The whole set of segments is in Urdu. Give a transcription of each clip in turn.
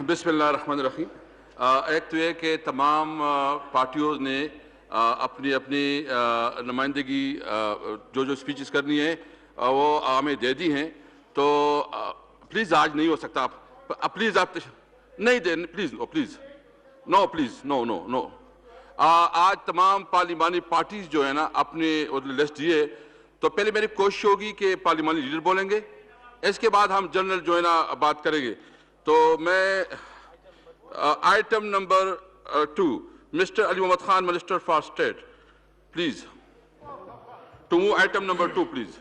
بسم اللہ الرحمن الرحیم. ایک تو یہ کہ تمام پارٹیوں نے اپنی اپنی نمائندگی جو سپیچز کرنی ہے وہ ہمیں دے دی ہیں. تو پلیز آج نہیں ہو سکتا. پلیز آپ نہیں دیں. پلیز نو. آج تمام پارلیمانی پارٹیز جو ہے نا اپنے لسٹ دیے. تو پہلے میری کوشش ہوگی کہ پارلیمانی لیڈر بولیں گے, اس کے بعد ہم جنرل جو ہے نا بات کریں گے. تو میں item number 2 mister Ali Muhammad Khan minister for state, please to move item number 2 please.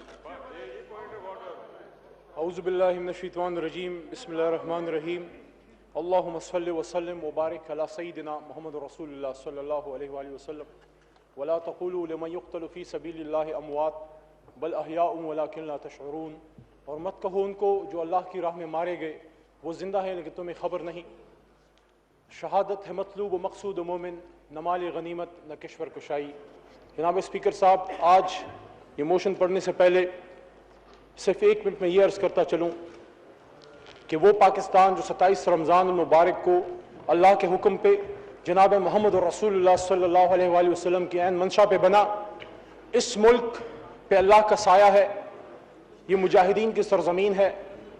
اعوذ باللہ من الشیطان الرجیم. بسم اللہ الرحمن الرحیم. اللہم صلی وسلم وبارک علی سیدنا محمد رسول اللہ صلی اللہ علیہ وآلہ وسلم. ولا تقولوا لمن يقتل فی سبیل اللہ اموات بل احیاء ولکن لا تشعرون. اور مت کہو ان کو جو اللہ کی راہ میں مارے گئے وہ زندہ ہیں لیکن تمہیں خبر نہیں. شہادت ہے مطلوب و مقصود و مومن, نہ مال غنیمت نہ کشور کشائی. جناب اسپیکر صاحب, آج یہ موشن پڑھنے سے پہلے صرف 1 منٹ میں یہ عرض کرتا چلوں کہ وہ پاکستان جو 27 رمضان المبارک کو اللہ کے حکم پہ جناب محمد رسول اللہ صلی اللہ علیہ وآلہ وسلم کی عین منشا پہ بنا, اس ملک پہ اللہ کا سایہ ہے. یہ مجاہدین کی سرزمین ہے,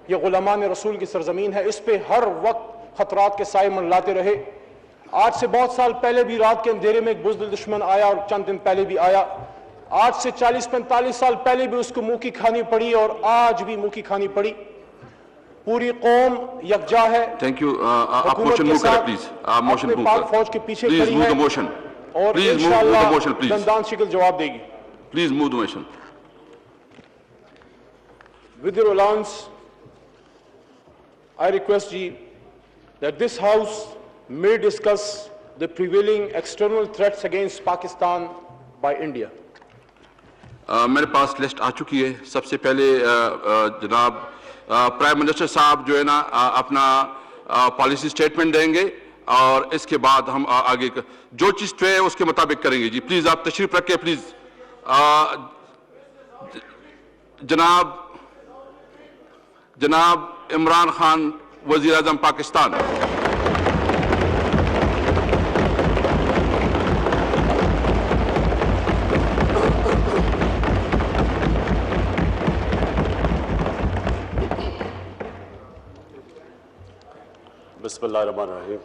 یہ غلامان رسول کی سرزمین ہے. اس پہ ہر وقت خطرات کے سائے منڈلاتے رہے. آج سے بہت سال پہلے بھی رات کے اندھیرے میں ایک بزدل دشمن آیا اور چند دن پہلے بھی آیا. آج سے 40-45 سال پہلے بھی اس کو منہ کی کھانی پڑی اور آج بھی منہ کی کھانی پڑی. پوری قوم یکجا ہے. Thank you. آپ حکومت موشن کے موو کریں ساتھ پلیز. آپ موشن اپنے موو پاک کریں. فوج کے پیچھے پلیز کھڑی موو ہے دا موشن. اور پلیز موو دا موشن انشاءاللہ پلیز. دندان شکل جواب دے گی. Please move the motion. With your allowance, I request you that this House may discuss the prevailing external threats against Pakistan by India. میرے پاس لسٹ آ چکی ہے. سب سے پہلے جناب پرائم منسٹر صاحب جو ہے نا اپنا پالیسی سٹیٹمنٹ دیں گے اور اس کے بعد ہم آگے جو چیز ہے اس کے مطابق کریں گے. جی پلیز آپ تشریف رکھیں پلیز. جناب عمران خان وزیر اعظم پاکستان. بسم اللہ الرحمن الرحیم.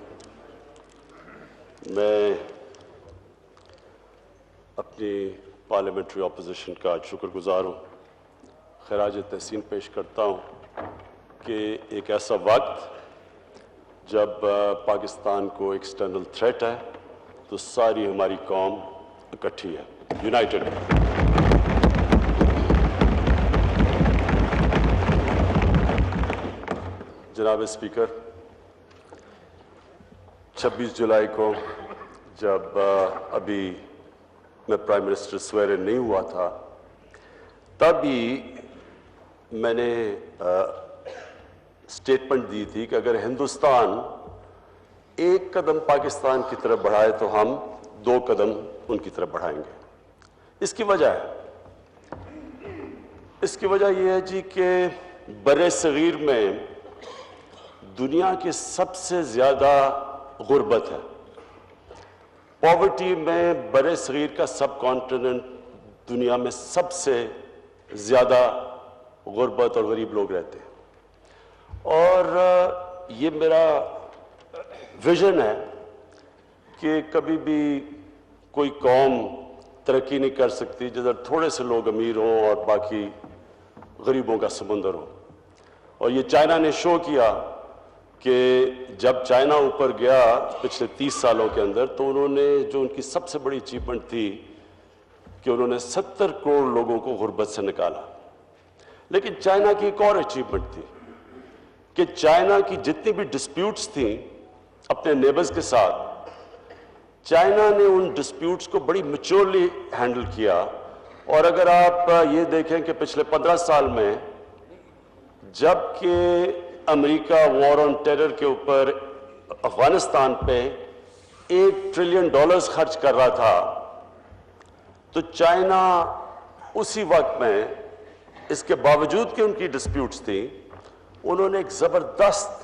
میں اپنی پارلیمنٹری اپوزیشن کا شکر گزار ہوں. خراج تحسین پیش کرتا ہوں کہ ایک ایسا وقت جب پاکستان کو ایکسٹرنل تھریٹ ہے تو ساری ہماری قوم اکٹھی ہے, یونائٹڈ ہے. جناب اسپیکر, 26 جولائی کو جب ابھی میں پرائم منسٹر سویرن نہیں ہوا تھا, تب ہی میں نے سٹیٹمنٹ دی تھی کہ اگر ہندوستان 1 قدم پاکستان کی طرف بڑھائے تو ہم 2 قدم ان کی طرف بڑھائیں گے. اس کی وجہ یہ ہے جی کہ بر صغیر میں دنیا کے سب سے زیادہ غربت ہے. پاورٹی میں بر صغیر کا سب کانٹیننٹ دنیا میں سب سے زیادہ غربت اور غریب لوگ رہتے ہیں. اور یہ میرا ویژن ہے کہ کبھی بھی کوئی قوم ترقی نہیں کر سکتی جدھر تھوڑے سے لوگ امیر ہوں اور باقی غریبوں کا سمندر ہو. اور یہ چائنا نے شو کیا کہ جب چائنا اوپر گیا پچھلے 30 سالوں کے اندر, تو انہوں نے جو ان کی سب سے بڑی اچیومنٹ تھی کہ انہوں نے 70 کروڑ لوگوں کو غربت سے نکالا. لیکن چائنا کی ایک اور اچیومنٹ تھی کہ چائنا کی جتنی بھی ڈسپیوٹس تھیں اپنے نیبرز کے ساتھ, چائنا نے ان ڈسپیوٹس کو بڑی میچورلی ہینڈل کیا. اور اگر آپ یہ دیکھیں کہ پچھلے 15 سال میں جب کہ امریکہ وار آن ٹیرر کے اوپر افغانستان پہ $1 ٹریلین خرچ کر رہا تھا, تو چائنا اسی وقت میں, اس کے باوجود کہ ان کی ڈسپیوٹس تھیں, انہوں نے ایک زبردست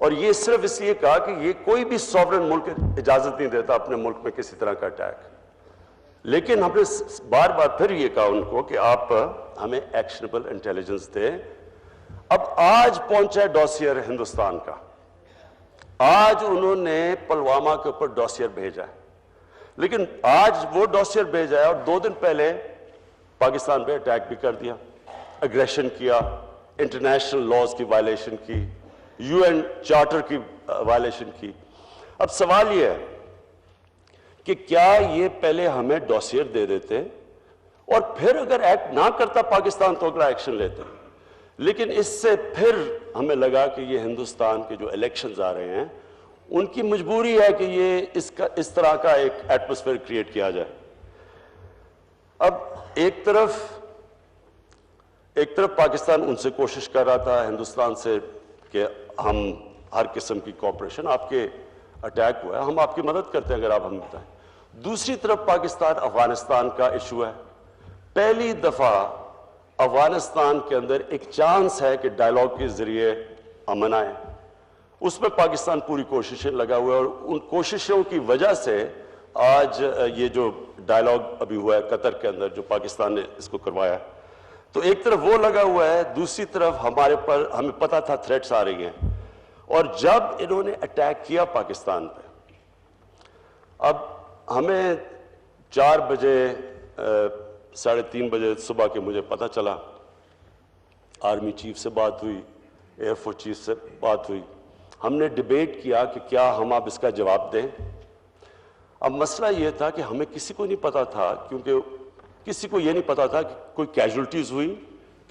اور یہ صرف اس لیے کہا کہ یہ کوئی بھی سوورن ملک اجازت نہیں دیتا اپنے ملک میں کسی طرح کا اٹیک. لیکن ہم نے بار بار پھر یہ کہا ان کو کہ آپ ہمیں ایکشنبل انٹیلیجنس دیں. اب آج پہنچا ہے ڈوسیئر ہندوستان کا. آج انہوں نے پلوامہ کے اوپر ڈوسیئر بھیجا ہے, لیکن آج وہ ڈوسیئر بھیجا ہے اور 2 دن پہلے پاکستان پہ اٹیک بھی کر دیا, اگریشن کیا, انٹرنیشنل لاز کی وائلیشن کی, یو این چارٹر کی وائلیشن کی. اب سوال یہ ہے کہ کیا یہ پہلے ہمیں ڈوسیئر دے دیتے اور پھر اگر ایکٹ نہ کرتا پاکستان تو اگلا ایکشن لیتے. لیکن اس سے پھر ہمیں لگا کہ یہ ہندوستان کے جو الیکشنز آ رہے ہیں ان کی مجبوری ہے کہ یہ اس طرح کا ایک ایٹماسفیئر کریٹ کیا جائے. اب ایک طرف پاکستان ان سے کوشش کر رہا تھا ہندوستان سے کہ ہم ہر قسم کی کوآپریشن, آپ کے اٹیک ہوا ہے ہم آپ کی مدد کرتے ہیں اگر آپ ہمیں بتائیں. دوسری طرف پاکستان افغانستان کا ایشو ہے. پہلی دفعہ افغانستان کے اندر ایک چانس ہے کہ ڈائیلاگ کے ذریعے امن آئے. اس میں پاکستان پوری کوششیں لگا ہوا ہے اور ان کوششوں کی وجہ سے آج یہ جو ڈائیلاگ ابھی ہوا ہے قطر کے اندر جو پاکستان نے اس کو کروایا ہے, تو ایک طرف وہ لگا ہوا ہے, دوسری طرف ہمیں پتا تھا تھریٹس آ رہی ہیں. اور جب انہوں نے اٹیک کیا پاکستان پہ, اب ہمیں 4 بجے 3:30 بجے صبح کے مجھے پتہ چلا, آرمی چیف سے بات ہوئی, ایئر فورس چیف سے بات ہوئی, ہم نے ڈیبیٹ کیا کہ کیا ہم اب اس کا جواب دیں. اب مسئلہ یہ تھا کہ ہمیں کسی کو نہیں پتا تھا, کیونکہ کسی کو یہ نہیں پتا تھا کہ کوئی کیجولٹیز ہوئی,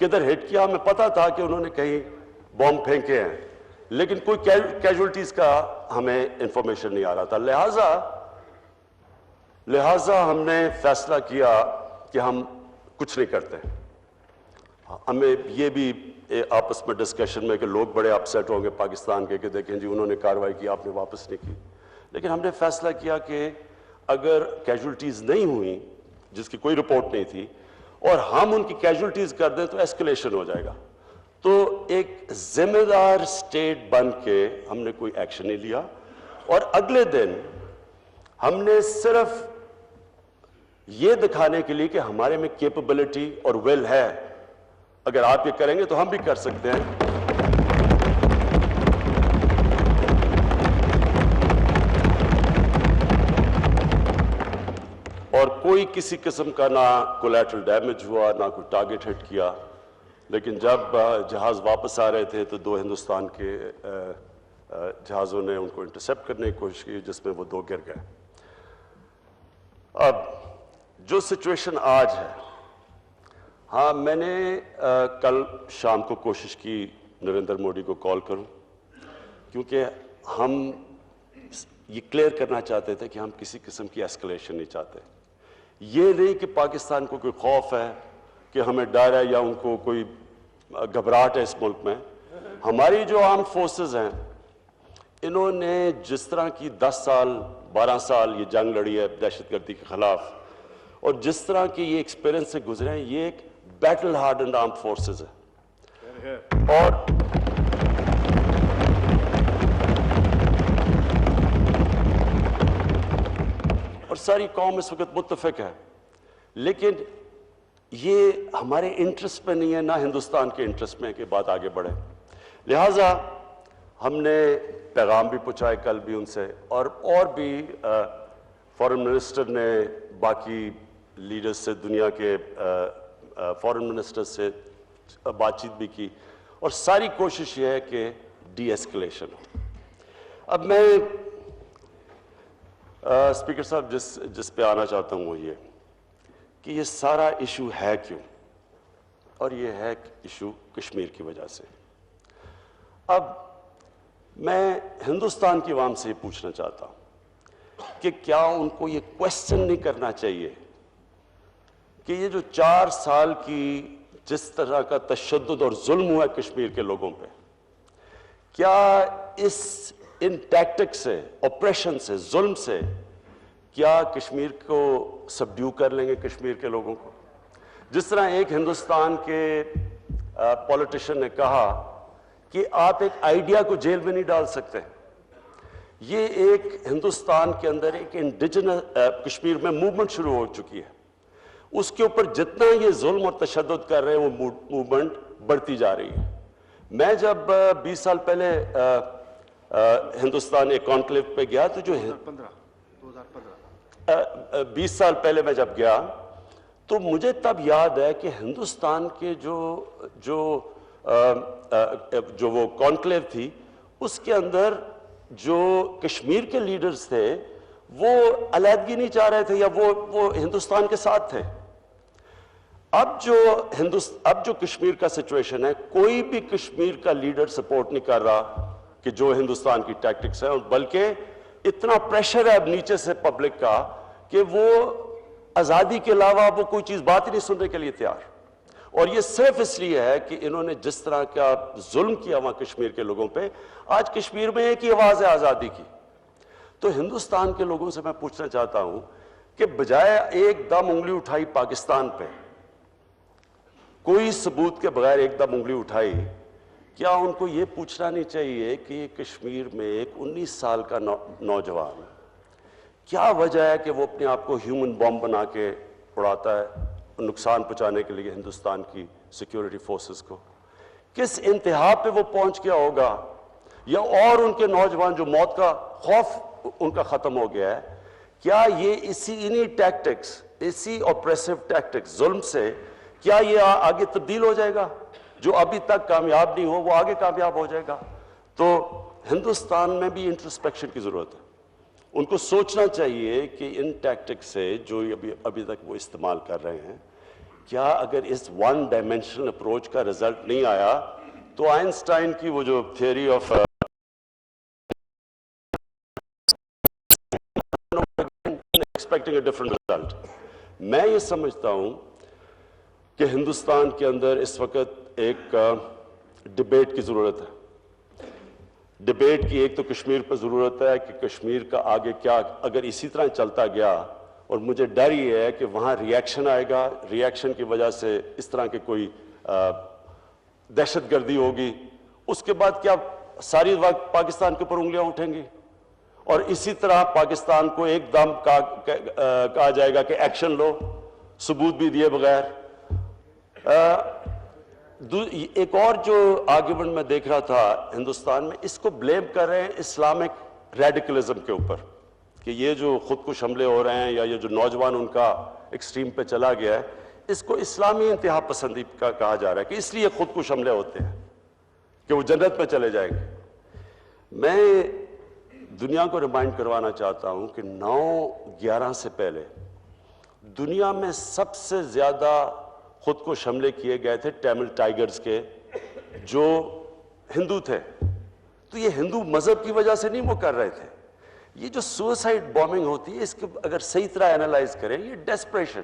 کدھر ہٹ کیا. ہمیں پتا تھا کہ انہوں نے کہیں بم پھینکے ہیں, لیکن کوئی کیجولٹیز کا ہمیں انفارمیشن نہیں آ رہا تھا. لہٰذا ہم نے فیصلہ کیا کہ ہم کچھ نہیں کرتے. ہمیں یہ بھی آپس میں ڈسکشن میں کہ لوگ بڑے اپسیٹ ہوں گے پاکستان کے کہ دیکھیں جی انہوں نے کارروائی کی آپ نے واپس نہیں کی, لیکن ہم نے فیصلہ کیا کہ اگر کیجولٹیز نہیں ہوئیں جس کی کوئی رپورٹ نہیں تھی اور ہم ان کی کیجولٹیز کر دیں تو ایسکلیشن ہو جائے گا. تو ایک ذمہ دار اسٹیٹ بن کے ہم نے کوئی ایکشن نہیں لیا, اور اگلے دن ہم نے صرف یہ دکھانے کے لیے کہ ہمارے میں کیپبلٹی اور ول ہے, اگر آپ یہ کریں گے تو ہم بھی کر سکتے ہیں. اور کوئی کسی قسم کا نہ کولیٹرل ڈیمیج ہوا, نہ کوئی ٹارگٹ ہٹ کیا. لیکن جب جہاز واپس آ رہے تھے تو 2 ہندوستان کے جہازوں نے ان کو انٹرسیپٹ کرنے کی کوشش کی, جس میں وہ 2 گر گئے. اب جو سچویشن آج ہے, ہاں میں نے کل شام کو کوشش کی نریندر مودی کو کال کروں, کیونکہ ہم یہ کلیئر کرنا چاہتے تھے کہ ہم کسی قسم کی ایسکلیشن نہیں چاہتے. یہ نہیں کہ پاکستان کو کوئی خوف ہے کہ ہمیں ڈر ہے یا ان کو کوئی گھبراہٹ ہے اس ملک میں. ہماری جو آرمڈ فورسز ہیں انہوں نے جس طرح کی 10 سال 12 سال یہ جنگ لڑی ہے دہشت گردی کے خلاف, اور جس طرح کی یہ ایکسپیرینس سے گزرے ہیں, یہ ایک بیٹل ہارڈنڈ آرمڈ فورسز ہے. اور ساری قوم اس وقت متفق ہے, لیکن یہ ہمارے انٹرسٹ میں نہیں ہے, نہ ہندوستان کے انٹرسٹ میں کہ بات آگے بڑھے. لہٰذا ہم نے پیغام بھی پہنچائے کل بھی ان سے, اور بھی فارن منسٹر نے باقی لیڈرز سے, دنیا کے فارن منسٹر سے بات چیت بھی کی, اور ساری کوشش یہ ہے کہ ڈی ایسکلیشن ہو. اب میں اسپیکر صاحب جس پہ آنا چاہتا ہوں وہ یہ کہ یہ سارا ایشو ہے کیوں, اور یہ ہے ایشو کشمیر کی وجہ سے. اب میں ہندوستان کی عوام سے یہ پوچھنا چاہتا ہوں کہ کیا ان کو یہ کویسچن نہیں کرنا چاہیے کہ یہ جو 4 سال کی جس طرح کا تشدد اور ظلم ہوا ہے کشمیر کے لوگوں پہ, کیا ان ٹیکٹک سے, آپریشن سے, ظلم سے کیا کشمیر کو سبڈیو کر لیں گے کشمیر کے لوگوں کو؟ جس طرح ایک ہندوستان کے پولیٹیشین نے کہا کہ آپ ایک آئیڈیا کو جیل میں نہیں ڈال سکتے. یہ ایک ہندوستان کے اندر ایک انڈیجنس کشمیر میں موومنٹ شروع ہو چکی ہے. اس کے اوپر جتنا یہ ظلم اور تشدد کر رہے ہیں وہ موومنٹ بڑھتی جا رہی ہے. میں جب 20 سال پہلے ہندوستان ایک کانکلیو پہ گیا تو 20 سال پہلے میں جب گیا تو مجھے تب یاد ہے کہ ہندوستان کے جو وہ کانکلیو تھی اس کے اندر جو کشمیر کے لیڈرز تھے وہ علیحدگی نہیں چاہ رہے تھے یا وہ ہندوستان کے ساتھ تھے. اب جو کشمیر کا سچویشن ہے, کوئی بھی کشمیر کا لیڈر سپورٹ نہیں کر رہا کہ جو ہندوستان کی ٹیکٹکس ہیں, بلکہ اتنا پریشر ہے اب نیچے سے پبلک کا کہ وہ آزادی کے علاوہ وہ کوئی چیز بات ہی نہیں سننے کے لیے تیار. اور یہ صرف اس لیے ہے کہ انہوں نے جس طرح کا ظلم کیا وہاں کشمیر کے لوگوں پہ. آج کشمیر میں ایک ہی آواز ہے آزادی کی. تو ہندوستان کے لوگوں سے میں پوچھنا چاہتا ہوں کہ بجائے ایک دم انگلی اٹھائی پاکستان پہ, کوئی ثبوت کے بغیر ایک دم انگلی اٹھائی, کیا ان کو یہ پوچھنا نہیں چاہیے کہ کشمیر میں ایک 19 سال کا نوجوان کیا وجہ ہے کہ وہ اپنے آپ کو ہیومن بم بنا کے اڑاتا ہے نقصان پہنچانے کے لیے ہندوستان کی سیکیورٹی فورسز کو؟ کس انتہا پہ وہ پہنچ گیا ہوگا؟ یا اور ان کے نوجوان جو موت کا خوف ان کا ختم ہو گیا ہے, کیا یہ انہی ٹیکٹکس, اسی اوپریسو ٹیکٹکس ظلم سے کیا یہ آگے تبدیل ہو جائے گا؟ جو ابھی تک کامیاب نہیں ہو وہ آگے کامیاب ہو جائے گا. تو ہندوستان میں بھی انٹرسپیکشن کی ضرورت ہے. ان کو سوچنا چاہیے کہ ان ٹیکٹکس سے جو ابھی تک وہ استعمال کر رہے ہیں, کیا اگر اس ون ڈائمینشنل اپروچ کا رزلٹ نہیں آیا تو آئنسٹائن کی وہ جو theory of expecting a different result, میں یہ سمجھتا ہوں کہ ہندوستان کے اندر اس وقت ایک ڈبیٹ کی ضرورت ہے. ڈبیٹ کی ایک تو کشمیر پر ضرورت ہے کہ کشمیر کا آگے کیا, اگر اسی طرح چلتا گیا, اور مجھے ڈر یہ ہے کہ وہاں ریاکشن آئے گا, ریاکشن کی وجہ سے اس طرح کی کوئی دہشت گردی ہوگی, اس کے بعد کیا ساری وقت پاکستان کے اوپر انگلیاں اٹھیں گی, اور اسی طرح پاکستان کو ایک دم کہا جائے گا کہ ایکشن لو ثبوت بھی دیے بغیر. ایک اور جو آرگیومنٹ میں دیکھ رہا تھا ہندوستان میں, اس کو بلیم کر رہے ہیں اسلامک ریڈیکلزم کے اوپر کہ یہ جو خودکش حملے ہو رہے ہیں یا یہ جو نوجوان ان کا ایکسٹریم پہ چلا گیا ہے, اس کو اسلامی انتہا پسندی کا کہا جا رہا ہے کہ اس لیے خودکش حملے ہوتے ہیں کہ وہ جنت میں چلے جائیں گے. میں دنیا کو ریمائنڈ کروانا چاہتا ہوں کہ 9/11 سے پہلے دنیا میں سب سے زیادہ خودکش حملے کیے گئے تھے ٹیمل ٹائیگرز کے جو ہندو تھے. تو یہ ہندو مذہب کی وجہ سے نہیں وہ کر رہے تھے. یہ جو سوسائڈ بومنگ ہوتی ہے, اس کے اگر صحیح طرح انالائز کریں, یہ ڈیسپریشن,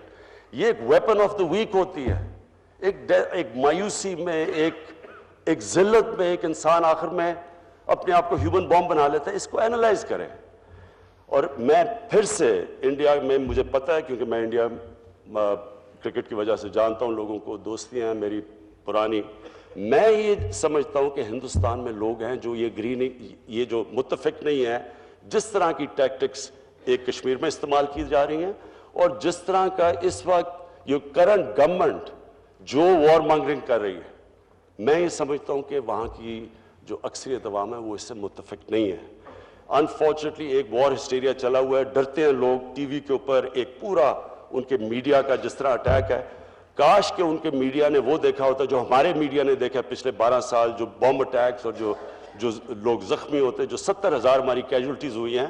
یہ ایک ویپن آف دا ویک ہوتی ہے. ایک مایوسی میں, ایک ذلت میں ایک انسان آخر میں اپنے آپ کو ہیومن بوم بنا لیتا ہے. اس کو انالائز کریں. اور میں پھر سے انڈیا میں, مجھے پتہ ہے کیونکہ میں انڈیا کرکٹ کی وجہ سے جانتا ہوں, لوگوں کو دوستیاں ہیں میری پرانی, میں یہ سمجھتا ہوں کہ ہندوستان میں لوگ ہیں جو یہ جو متفق نہیں ہے جس طرح کی ٹیکٹکس ایک کشمیر میں استعمال کی جا رہی ہیں, اور جس طرح کا اس وقت یہ کرنٹ گورنمنٹ جو وار مانگرنگ کر رہی ہے, میں یہ سمجھتا ہوں کہ وہاں کی جو اکثریت عوام ہے وہ اس سے متفق نہیں ہے. انفارچونیٹلی ایک وار ہسٹیریا چلا ہوا ہے, ڈرتے ہیں لوگ ٹی وی کے اوپر, ایک پورا ان کے میڈیا کا جس طرح اٹیک ہے. کاش کہ ان کے میڈیا نے وہ دیکھا ہوتا جو ہمارے میڈیا نے دیکھا پچھلے 12 سال, جو بم اٹیکس اور جو لوگ زخمی ہوتے, جو 70,000 ہماری کیجولٹیز ہوئی ہیں,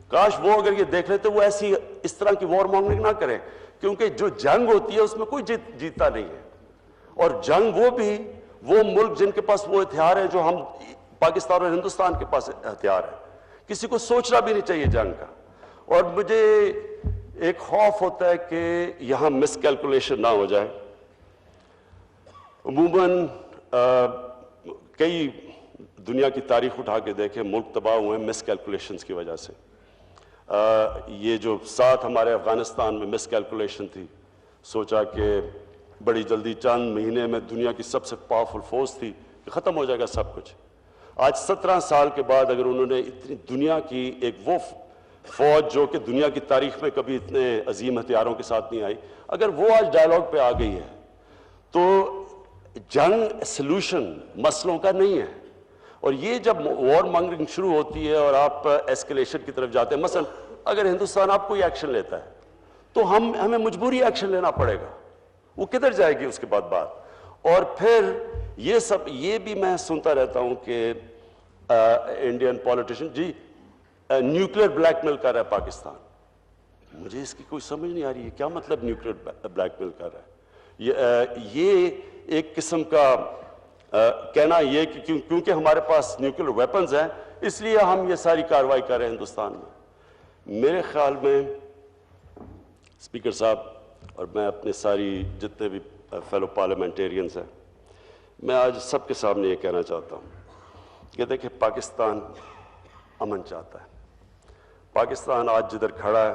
کاش وہ اگر یہ دیکھ لیتے وہ ایسی اس طرح کی وار مانگرنگ نہ کریں. کیونکہ جو جنگ ہوتی ہے اس میں کوئی جیتتا نہیں ہے, اور جنگ وہ ملک جن کے پاس وہ ہتھیار ہے جو ہم پاکستان اور ہندوستان کے پاس ہتھیار ہے. کسی کو سوچنا بھی نہیں چاہیے جنگ کا. اور مجھے ایک خوف ہوتا ہے کہ یہاں مس کیلکولیشن نہ ہو جائے. عموماً کئی دنیا کی تاریخ اٹھا کے دیکھیں, ملک تباہ ہوئے ہیں مس کیلکولیشنز کی وجہ سے. یہ جو ساتھ ہمارے افغانستان میں مس کیلکولیشن تھی, سوچا کہ بڑی جلدی چند مہینے میں دنیا کی سب سے پاورفل فورس تھی, ختم ہو جائے گا سب کچھ. آج 17 سال کے بعد اگر انہوں نے اتنی دنیا کی ایک وہ فوج جو کہ دنیا کی تاریخ میں کبھی اتنے عظیم ہتھیاروں کے ساتھ نہیں آئی, اگر وہ آج ڈائیلاگ پہ آ گئی ہے تو جنگ سلوشن مسئلوں کا نہیں ہے. اور یہ جب وار مانگرنگ شروع ہوتی ہے اور آپ ایسکلیشن کی طرف جاتے ہیں, مثلا اگر ہندوستان آپ کوئی ایکشن لیتا ہے تو ہمیں مجبوری ایکشن لینا پڑے گا, وہ کدھر جائے گی اس کے بعد بات. اور پھر یہ بھی میں سنتا رہتا ہوں کہ انڈین پولیٹیشین جی نیوکلیر بلیک میل کر رہا ہے پاکستان. مجھے اس کی کوئی سمجھ نہیں آ رہی ہے کیا مطلب نیوکلیر بلیک میل کر رہا ہے. یہ ایک قسم کا کہنا یہ کہ کیونکہ ہمارے پاس نیوکلیر ویپنز ہیں اس لیے ہم یہ ساری کارروائی کر رہے ہیں ہندوستان میں. میرے خیال میں اسپیکر صاحب اور میں اپنے ساری جتنے بھی فیلو پارلیمنٹیرینز ہیں, میں آج سب کے سامنے یہ کہنا چاہتا ہوں کہ دیکھیں پاکستان امن چاہتا ہے. پاکستان آج جدھر کھڑا ہے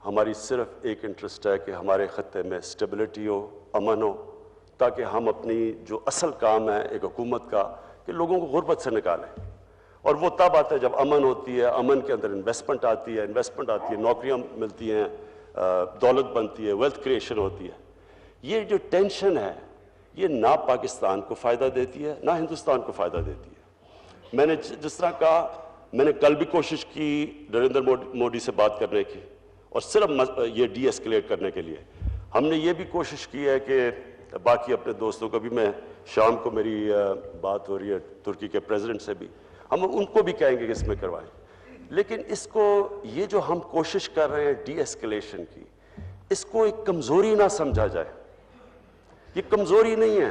ہماری صرف ایک انٹرسٹ ہے کہ ہمارے خطے میں اسٹیبلٹی ہو, امن ہو, تاکہ ہم اپنی جو اصل کام ہے ایک حکومت کا کہ لوگوں کو غربت سے نکالیں. اور وہ تب آتا ہے جب امن ہوتی ہے, امن کے اندر انویسٹمنٹ آتی ہے, نوکریاں ملتی ہیں, دولت بنتی ہے, ویلتھ کریشن ہوتی ہے. یہ جو ٹینشن ہے یہ نہ پاکستان کو فائدہ دیتی ہے نہ ہندوستان کو فائدہ دیتی ہے. میں نے جس طرح کہا, میں نے کل بھی کوشش کی نریندر مودی سے بات کرنے کی اور صرف یہ ڈی ایسکلیٹ کرنے کے لیے. ہم نے یہ بھی کوشش کی ہے کہ باقی اپنے دوستوں کو بھی, میں شام کو میری بات ہو رہی ہے ترکی کے پریزیڈنٹ سے بھی, ہم ان کو بھی کہیں گے کہ اس میں کروائیں. لیکن اس کو یہ جو ہم کوشش کر رہے ہیں ڈی ایسکلیشن کی, اس کو ایک کمزوری نہ سمجھا جائے. یہ کمزوری نہیں ہے.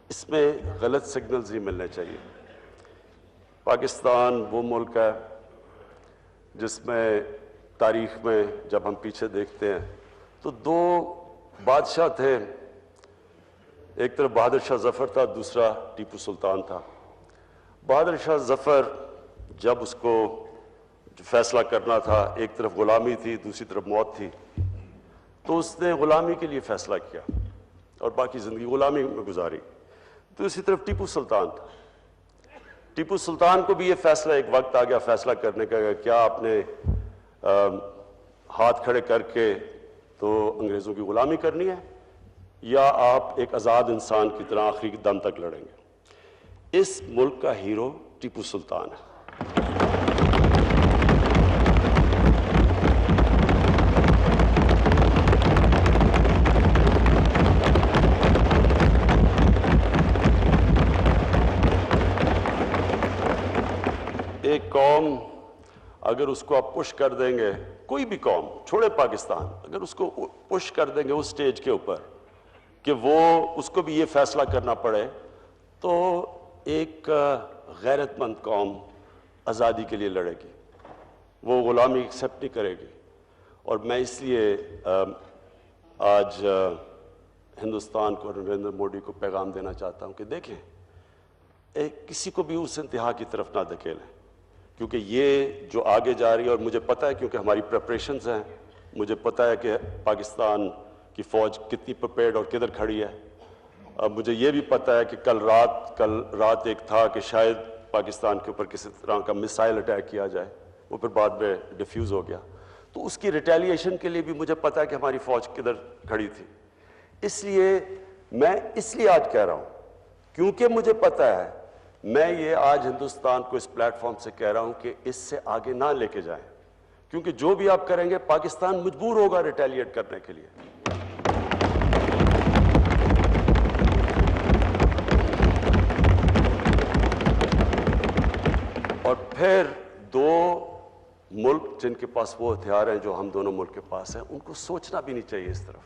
اس میں غلط سگنلز ہی ملنے چاہیے. پاکستان وہ ملک ہے جس میں تاریخ میں جب ہم پیچھے دیکھتے ہیں تو 2 بادشاہ تھے, ایک طرف بہادر شاہ ظفر تھا, دوسرا ٹیپو سلطان تھا. بہادر شاہ ظفر جب اس کو فیصلہ کرنا تھا, ایک طرف غلامی تھی دوسری طرف موت تھی, تو اس نے غلامی کے لیے فیصلہ کیا اور باقی زندگی غلامی میں گزاری. دوسری طرف ٹیپو سلطان تھا. ٹیپو سلطان کو بھی یہ فیصلہ ایک وقت آ گیا فیصلہ کرنے کا کہ کیا آپ نے ہاتھ کھڑے کر کے تو انگریزوں کی غلامی کرنی ہے یا آپ ایک آزاد انسان کی طرح آخری دم تک لڑیں گے. اس ملک کا ہیرو ٹیپو سلطان ہے. ایک قوم اگر اس کو آپ پش کر دیں گے, کوئی بھی قوم چھوڑے پاکستان, اگر اس کو پش کر دیں گے اس سٹیج کے اوپر کہ وہ اس کو بھی یہ فیصلہ کرنا پڑے, تو ایک غیرت مند قوم آزادی کے لیے لڑے گی, وہ غلامی ایکسیپٹ نہیں کرے گی. اور میں اس لیے آج ہندوستان کو اور نریندر مودی کو پیغام دینا چاہتا ہوں کہ دیکھیں کسی کو بھی اس انتہا کی طرف نہ دھکیلیں, کیونکہ یہ جو آگے جا رہی ہے, اور مجھے پتہ ہے کیونکہ ہماری پریپریشنز ہیں, مجھے پتہ ہے کہ پاکستان کی فوج کتنی پریپیئرڈ اور کدھر کھڑی ہے. اب مجھے یہ بھی پتہ ہے کہ کل رات ایک تھا کہ شاید پاکستان کے اوپر کسی طرح کا مسائل اٹیک کیا جائے, وہ پھر بعد میں ڈیفیوز ہو گیا. تو اس کی ریٹیلیشن کے لیے بھی مجھے پتہ ہے کہ ہماری فوج کدھر کھڑی تھی. اس لیے میں آج کہہ رہا ہوں کیونکہ مجھے پتہ ہے, میں یہ آج ہندوستان کو اس پلیٹ فارم سے کہہ رہا ہوں کہ اس سے آگے نہ لے کے جائیں, کیونکہ جو بھی آپ کریں گے پاکستان مجبور ہوگا ریٹیلیٹ کرنے کے لیے. اور پھر 2 ملک جن کے پاس وہ ہتھیار ہیں جو ہم دونوں ملک کے پاس ہیں, ان کو سوچنا بھی نہیں چاہیے اس طرف,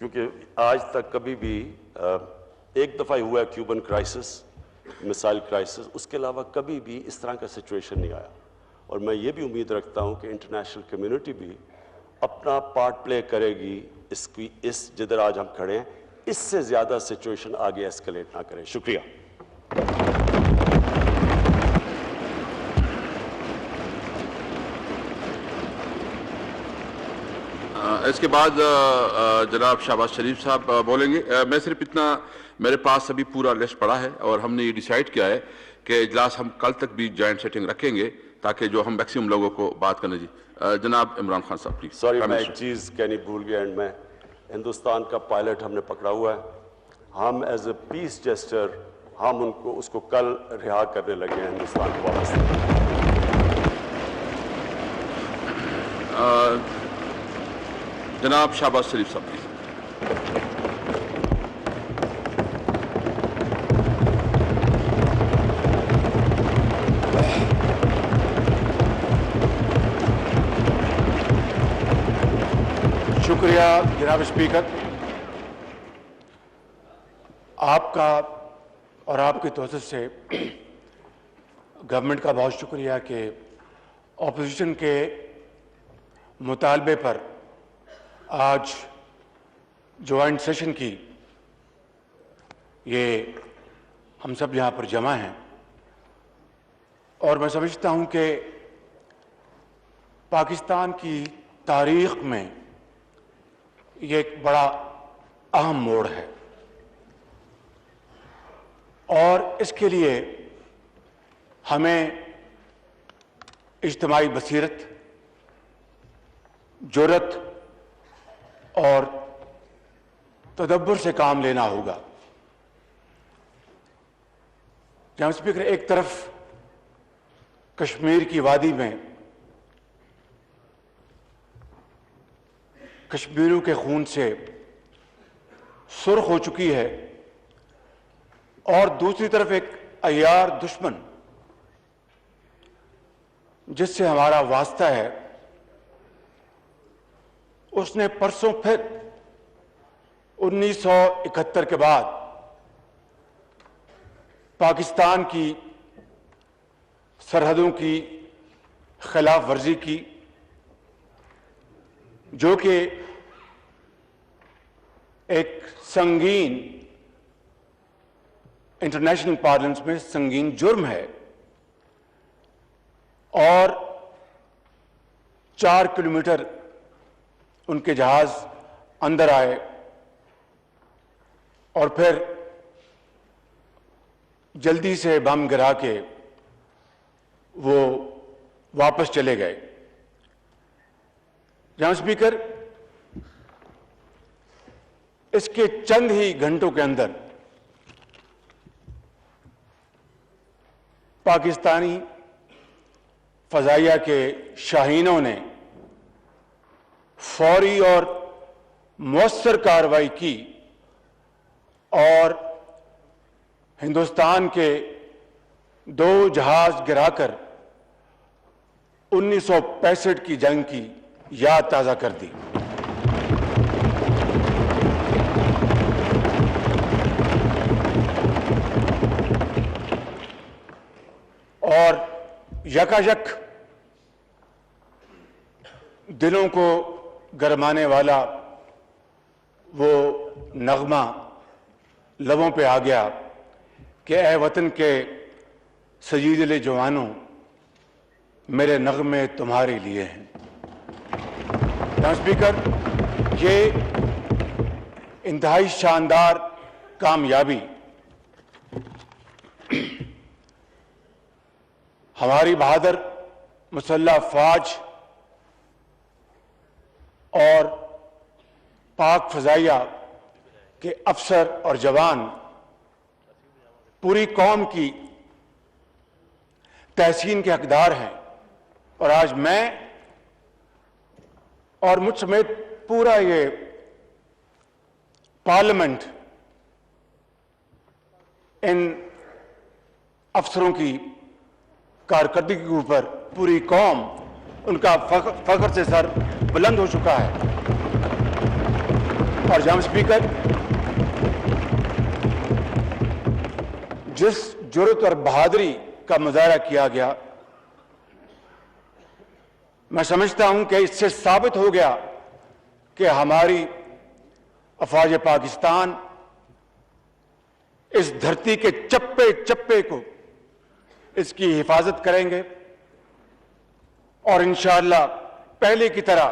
کیونکہ آج تک کبھی بھی ایک دفعہ ہی ہوا ہے کیوبن کرائسس, مسائل کرائسس, اس کے علاوہ کبھی بھی اس طرح کا سچویشن نہیں آیا. اور میں یہ بھی امید رکھتا ہوں کہ انٹرنیشنل کمیونٹی بھی اپنا پارٹ پلے کرے گی اس جدھر آج ہم کھڑے ہیں, اس سے زیادہ سچویشن آگے ایسکلیٹ نہ کرے. شکریہ. اس کے بعد جناب شہباز شریف صاحب بولیں گے. میں صرف اتنا, میرے پاس ابھی پورا لسٹ پڑا ہے اور ہم نے یہ ڈیسائیڈ کیا ہے کہ اجلاس ہم کل تک بھی جوائنٹ سیٹنگ رکھیں گے تاکہ جو ہم میکسیمم لوگوں کو بات کرنے. جی جناب عمران خان صاحب پلیز. سوری میں ایک چیز کہنی بھول گیا اینڈ میں. ہندوستان کا پائلٹ ہم نے پکڑا ہوا ہے. ہم ایز اے پیس جیسٹر ہم اس کو کل رہا کرنے لگے ہیں ہندوستان کو واپس. جناب شہباز شریف صاحب پلیز. شکریہ جناب اسپیکر. آپ کا اور آپ کی توسط سے گورنمنٹ کا بہت شکریہ کہ اپوزیشن کے مطالبے پر آج جوائنٹ سیشن کی یہ ہم سب یہاں پر جمع ہیں. اور میں سمجھتا ہوں کہ پاکستان کی تاریخ میں یہ ایک بڑا اہم موڑ ہے اور اس کے لیے ہمیں اجتماعی بصیرت, جرأت اور تدبر سے کام لینا ہوگا. جناب اسپیکر, ایک طرف کشمیر کی وادی میں کشمیریوں کے خون سے سرخ ہو چکی ہے اور دوسری طرف ایک عیار دشمن جس سے ہمارا واسطہ ہے, اس نے پرسوں پھر 1971 کے بعد پاکستان کی سرحدوں کی خلاف ورزی کی, جو کہ ایک سنگین انٹرنیشنل پارلنس میں سنگین جرم ہے. اور 4 کلومیٹر ان کے جہاز اندر آئے اور پھر جلدی سے بم گرا کے وہ واپس چلے گئے. جناب اسپیکر, اس کے چند ہی گھنٹوں کے اندر پاکستانی فضائیہ کے شاہینوں نے فوری اور مؤثر کارروائی کی اور ہندوستان کے 2 جہاز گرا کر 1965 کی جنگ کی یاد تازہ کر دی. اور یکایک دلوں کو گرمانے والا وہ نغمہ لبوں پہ آ گیا کہ اے وطن کے سجیدلے جوانوں, میرے نغمے تمہارے لیے ہیں. جناب اسپیکر, یہ انتہائی شاندار کامیابی ہماری بہادر مسلح افواج اور پاک فضائیہ کے افسر اور جوان پوری قوم کی تحسین کے حقدار ہیں. اور آج میں اور مجھ سمیت پورا یہ پارلیمنٹ ان افسروں کی کارکردگی کے اوپر پوری قوم ان کا فخر سے سر بلند ہو چکا ہے. اور جناب اسپیکر, جس جرأت اور بہادری کا مظاہرہ کیا گیا, میں سمجھتا ہوں کہ اس سے ثابت ہو گیا کہ ہماری افواج پاکستان اس دھرتی کے چپے چپے کو اس کی حفاظت کریں گے اور انشاءاللہ پہلے کی طرح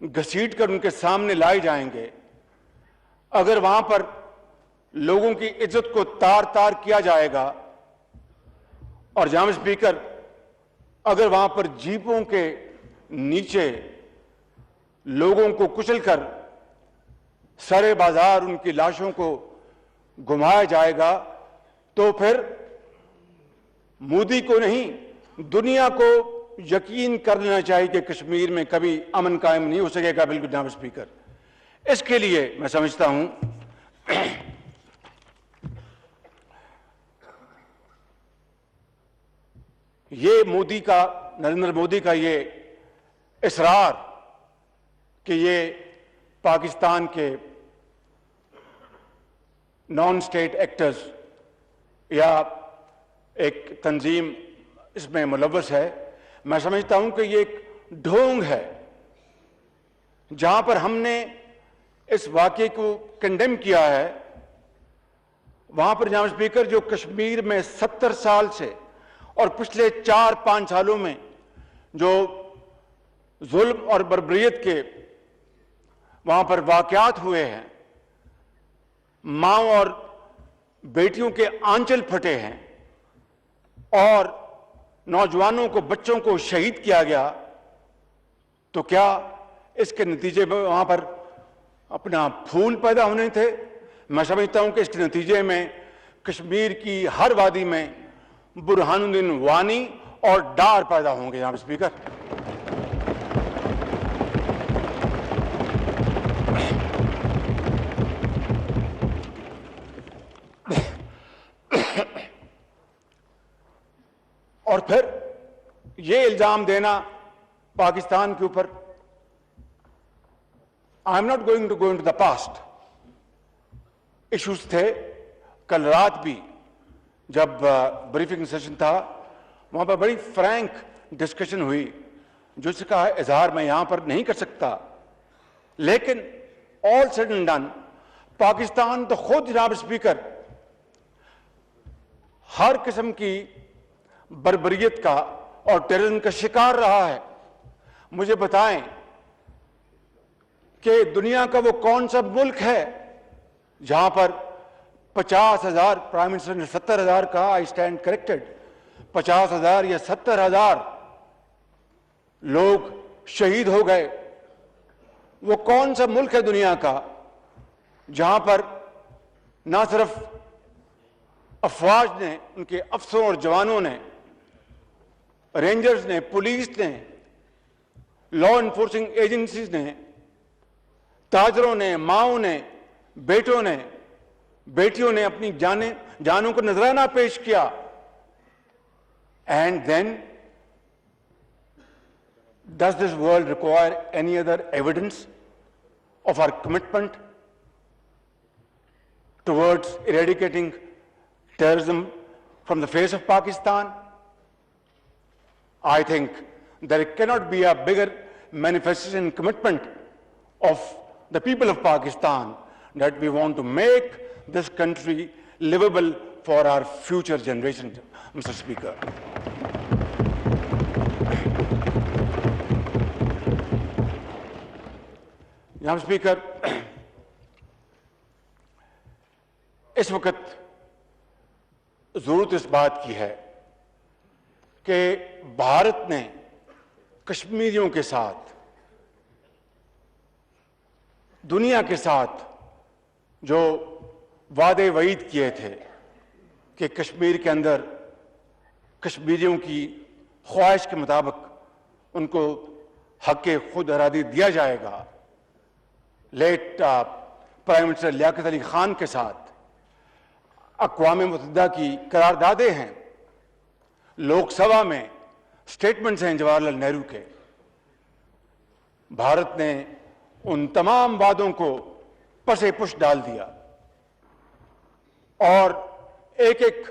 گھسیٹ کر ان کے سامنے لائے جائیں گے، اگر وہاں پر لوگوں کی عزت کو تار تار کیا جائے گا، اور جناب اسپیکر اگر وہاں پر جیپوں کے نیچے لوگوں کو کچل کر سرے بازار ان کی لاشوں کو گھمایا جائے گا، تو پھر مودی کو نہیں دنیا کو یقین کر لینا چاہیے کہ کشمیر میں کبھی امن قائم نہیں ہو سکے گا۔ بالکل جناب اسپیکر، اس کے لیے میں سمجھتا ہوں یہ نریندر مودی کا یہ اصرار کہ یہ پاکستان کے نان اسٹیٹ ایکٹرز یا ایک تنظیم اس میں ملوث ہے، میں سمجھتا ہوں کہ یہ ایک ڈھونگ ہے جہاں پر ہم نے اس واقعے کو کنڈیم کیا ہے۔ وہاں پر جناب اسپیکر جو کشمیر میں 70 سال سے اور پچھلے 4-5 سالوں میں جو ظلم اور بربریت کے وہاں پر واقعات ہوئے ہیں، ماؤں اور بیٹیوں کے آنچل پھٹے ہیں اور نوجوانوں کو بچوں کو شہید کیا گیا، تو کیا اس کے نتیجے میں وہاں پر اپنا پھول پیدا ہونے تھے؟ میں سمجھتا ہوں کہ اس کے نتیجے میں کشمیر کی ہر وادی میں برہان الدین وانی اور ڈار پیدا ہوں گے جناب اسپیکر۔ اور پھر یہ الزام دینا پاکستان کے اوپر، I am not going to go into the past, issues تھے۔ کل رات بھی جب بریفنگ سیشن تھا وہاں پر بڑی فرینک ڈسکشن ہوئی، جس کا اظہار میں یہاں پر نہیں کر سکتا، لیکن آل سیڈ اینڈ ڈن پاکستان تو خود جناب اسپیکر ہر قسم کی بربریت کا اور ٹیررزم کا شکار رہا ہے۔ مجھے بتائیں کہ دنیا کا وہ کون سا ملک ہے جہاں پر 50,000 پرائم منسٹر نے 70,000 کہا، آئی اسٹینڈ کریکٹڈ، 50,000 یا 70,000 لوگ شہید ہو گئے؟ وہ کون سا ملک ہے دنیا کا جہاں پر نہ صرف افواج نے، ان کے افسروں اور جوانوں نے، رینجرز نے، پولیس نے، لا انفورسنگ ایجنسیز نے، تاجروں نے، ماؤں نے، بیٹوں نے، بیٹیوں نے اپنی جانوں کو نذرانہ پیش کیا؟ And then does this world require any other evidence of our commitment towards eradicating terrorism from the face of Pakistan? I think there cannot be a bigger manifestation and commitment of the people of Pakistan that we want to make this country livable for our future generations, Mr. Speaker. جناب اسپیکر، اس وقت ضرورت اس بات کی ہے کہ بھارت نے کشمیریوں کے ساتھ، دنیا کے ساتھ جو وعدے وعید کیے تھے کہ کشمیر کے اندر کشمیریوں کی خواہش کے مطابق ان کو حق خود ارادی دیا جائے گا، late prime minister Liaquat Ali Khan کے ساتھ اقوام متحدہ کی قراردادیں ہیں، لوک سبھا میں سٹیٹمنٹس ہیں جواہر لال نہرو کے۔ بھارت نے ان تمام وعدوں کو پسے پش ڈال دیا اور ایک ایک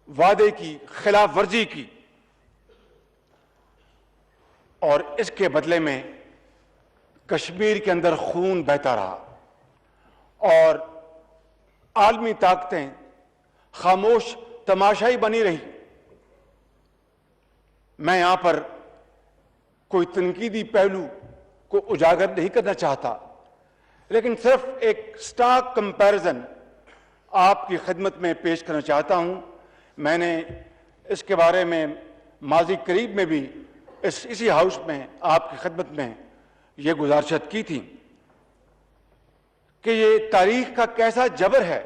وعدے کی خلاف ورزی کی، اور اس کے بدلے میں کشمیر کے اندر خون بہتا رہا اور عالمی طاقتیں خاموش تماشائی بنی رہی۔ میں یہاں پر کوئی تنقیدی پہلو کو اجاگر نہیں کرنا چاہتا، لیکن صرف ایک سٹارک کمپیرزن آپ کی خدمت میں پیش کرنا چاہتا ہوں۔ میں نے اس کے بارے میں ماضی قریب میں بھی اسی ہاؤس میں آپ کی خدمت میں یہ گزارشات کی تھی کہ یہ تاریخ کا کیسا جبر ہے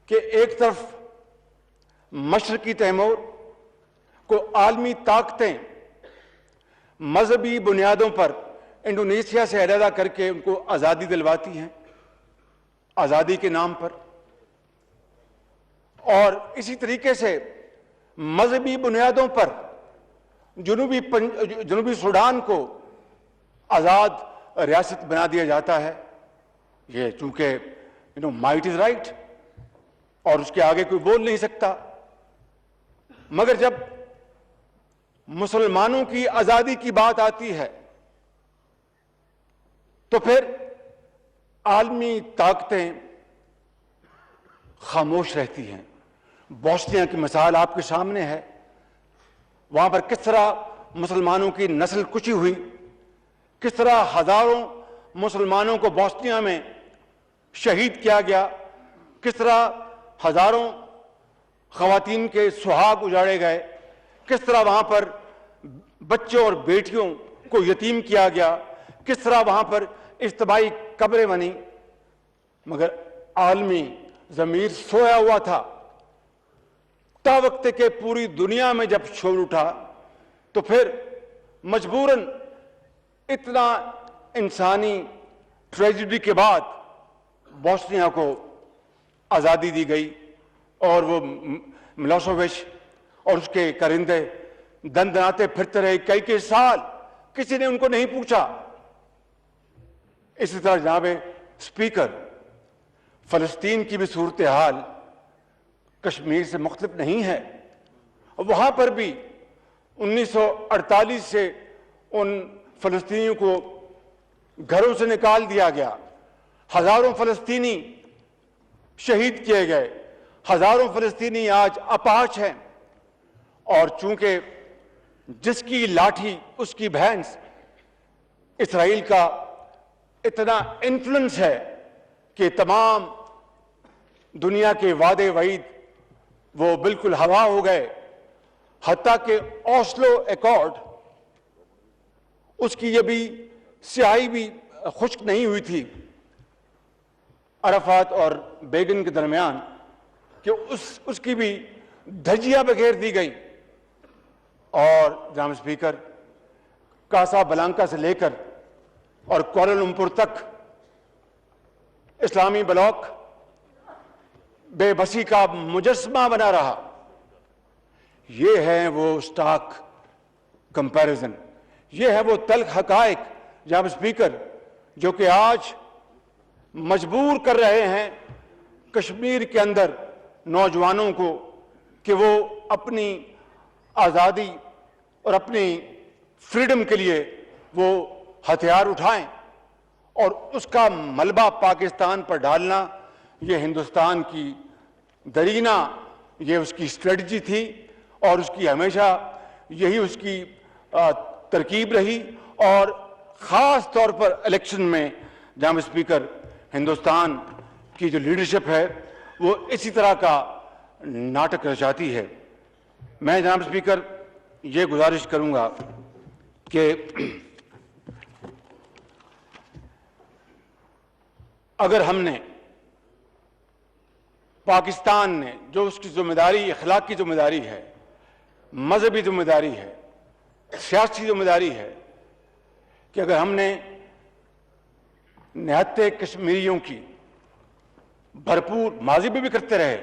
کہ ایک طرف مشرقی تیمور کو عالمی طاقتیں مذہبی بنیادوں پر انڈونیشیا سے علیحدہ کر کے ان کو آزادی دلواتی ہیں، آزادی کے نام پر، اور اسی طریقے سے مذہبی بنیادوں پر جنوبی سوڈان کو آزاد ریاست بنا دیا جاتا ہے۔ یہ چونکہ مائٹ از رائٹ اور اس کے آگے کوئی بول نہیں سکتا، مگر جب مسلمانوں کی آزادی کی بات آتی ہے تو پھر عالمی طاقتیں خاموش رہتی ہیں۔ بوسنیا کی مثال آپ کے سامنے ہے، وہاں پر کس طرح مسلمانوں کی نسل کشی ہوئی، کس طرح ہزاروں مسلمانوں کو بوسنیا میں شہید کیا گیا، کس طرح ہزاروں خواتین کے سہاگ اجاڑے گئے، کس طرح وہاں پر بچوں اور بیٹیوں کو یتیم کیا گیا، کس طرح وہاں پر اجتماعی قبریں بنی، مگر عالمی ضمیر سویا ہوا تھا۔ تا وقت کہ پوری دنیا میں جب شور اٹھا تو پھر مجبوراً اتنا انسانی ٹریجڈی کے بعد بوسنیا کو آزادی دی گئی، اور وہ ملوسووچ اور اس کے کرندے دندناتے پھرتے رہے کئی سال، کسی نے ان کو نہیں پوچھا۔ اسی طرح جناب اسپیکر، فلسطین کی بھی صورتحال کشمیر سے مختلف نہیں ہے۔ وہاں پر بھی 1948 سے ان فلسطینیوں کو گھروں سے نکال دیا گیا، ہزاروں فلسطینی شہید کیے گئے، ہزاروں فلسطینی آج اپاہج ہیں، اور چونکہ جس کی لاٹھی اس کی بھینس، اسرائیل کا اتنا انفلوئنس ہے کہ تمام دنیا کے وعدے وعید وہ بالکل ہوا ہو گئے، حتیٰ کہ اوسلو ایکارڈ اس کی یہ بھی سیاہی بھی خشک نہیں ہوئی تھی عرفات اور بیگن کے درمیان، کہ اس کی بھی دھجیاں بکھیر دی گئی۔ اور جناب اسپیکر، کاسا بلانکا سے لے کر اور کوالالمپور تک اسلامی بلاک بے بسی کا مجسمہ بنا رہا۔ یہ ہے وہ سٹارک کمپیریزن، یہ ہے وہ تلخ حقائق جناب اسپیکر جو کہ آج مجبور کر رہے ہیں کشمیر کے اندر نوجوانوں کو کہ وہ اپنی آزادی اور اپنی فریڈم کے لیے وہ ہتھیار اٹھائیں، اور اس کا ملبہ پاکستان پر ڈالنا یہ ہندوستان کی درینہ یہ اس کی اسٹریٹجی تھی، اور اس کی ہمیشہ یہی اس کی ترکیب رہی، اور خاص طور پر الیکشن میں جناب اسپیکر ہندوستان کی جو لیڈرشپ ہے وہ اسی طرح کا ناٹک رچاتی ہے۔ میں جناب اسپیکر یہ گزارش کروں گا کہ اگر ہم نے پاکستان نے جو اس کی ذمہ داری، اخلاقی ذمہ داری ہے، مذہبی ذمہ داری ہے، سیاسی ذمہ داری ہے، کہ اگر ہم نے نہتے کشمیریوں کی بھرپور، ماضی میں بھی کرتے رہے،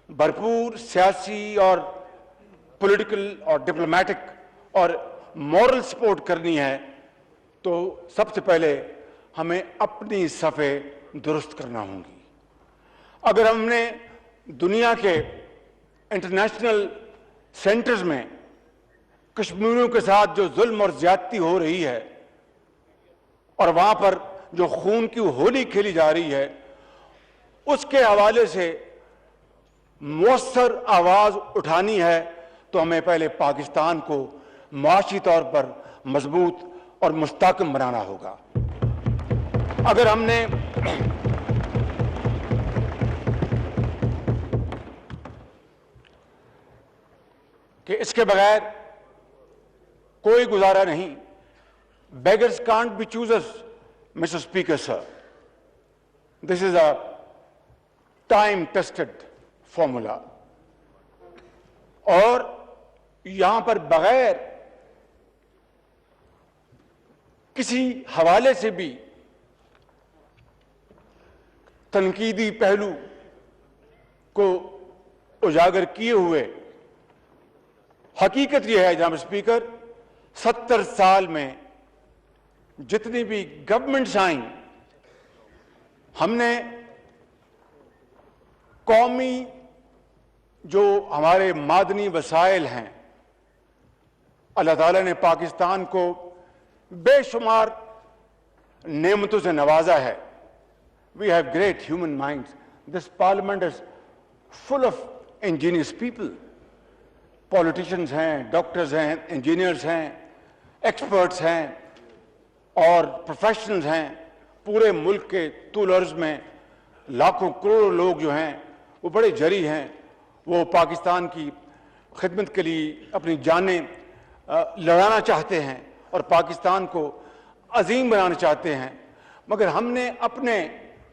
بھرپور سیاسی اور پولیٹیکل اور ڈپلومیٹک اور مورل سپورٹ کرنی ہے، تو سب سے پہلے ہمیں اپنی صفیں درست کرنا ہوں گی۔ اگر ہم نے دنیا کے انٹرنیشنل سینٹرز میں کشمیریوں کے ساتھ جو ظلم اور زیادتی ہو رہی ہے، اور وہاں پر جو خون کی ہولی کھیلی جا رہی ہے، اس کے حوالے سے مؤثر آواز اٹھانی ہے، تو ہمیں پہلے پاکستان کو معاشی طور پر مضبوط اور مستحکم بنانا ہوگا. اگر ہم نے کہ اس کے بغیر کوئی گزارا نہیں. beggars can't be choosers, Mr. Speaker, sir. This is a time-tested formula. اور یہاں پر بغیر کسی حوالے سے بھی تنقیدی پہلو کو اجاگر کیے ہوئے حقیقت یہ ہے جناب اسپیکر، 70 سال میں جتنی بھی گورنمنٹس آئیں، ہم نے قومی جو ہمارے معدنی وسائل ہیں، اللہ تعالیٰ نے پاکستان کو بے شمار نعمتوں سے نوازا ہے. We have great human minds. This parliament is full of ingenious people. Politicians ہیں، ڈاکٹرز ہیں، انجینئرز ہیں، ایکسپرٹس ہیں اور پروفیشنلز ہیں. پورے ملک کے طول عرض میں لاکھوں کروڑوں لوگ جو ہیں وہ بڑے جری ہیں. وہ پاکستان کی خدمت کے لیے اپنی جانیں لڑانا چاہتے ہیں اور پاکستان کو عظیم بنانا چاہتے ہیں. مگر ہم نے اپنے،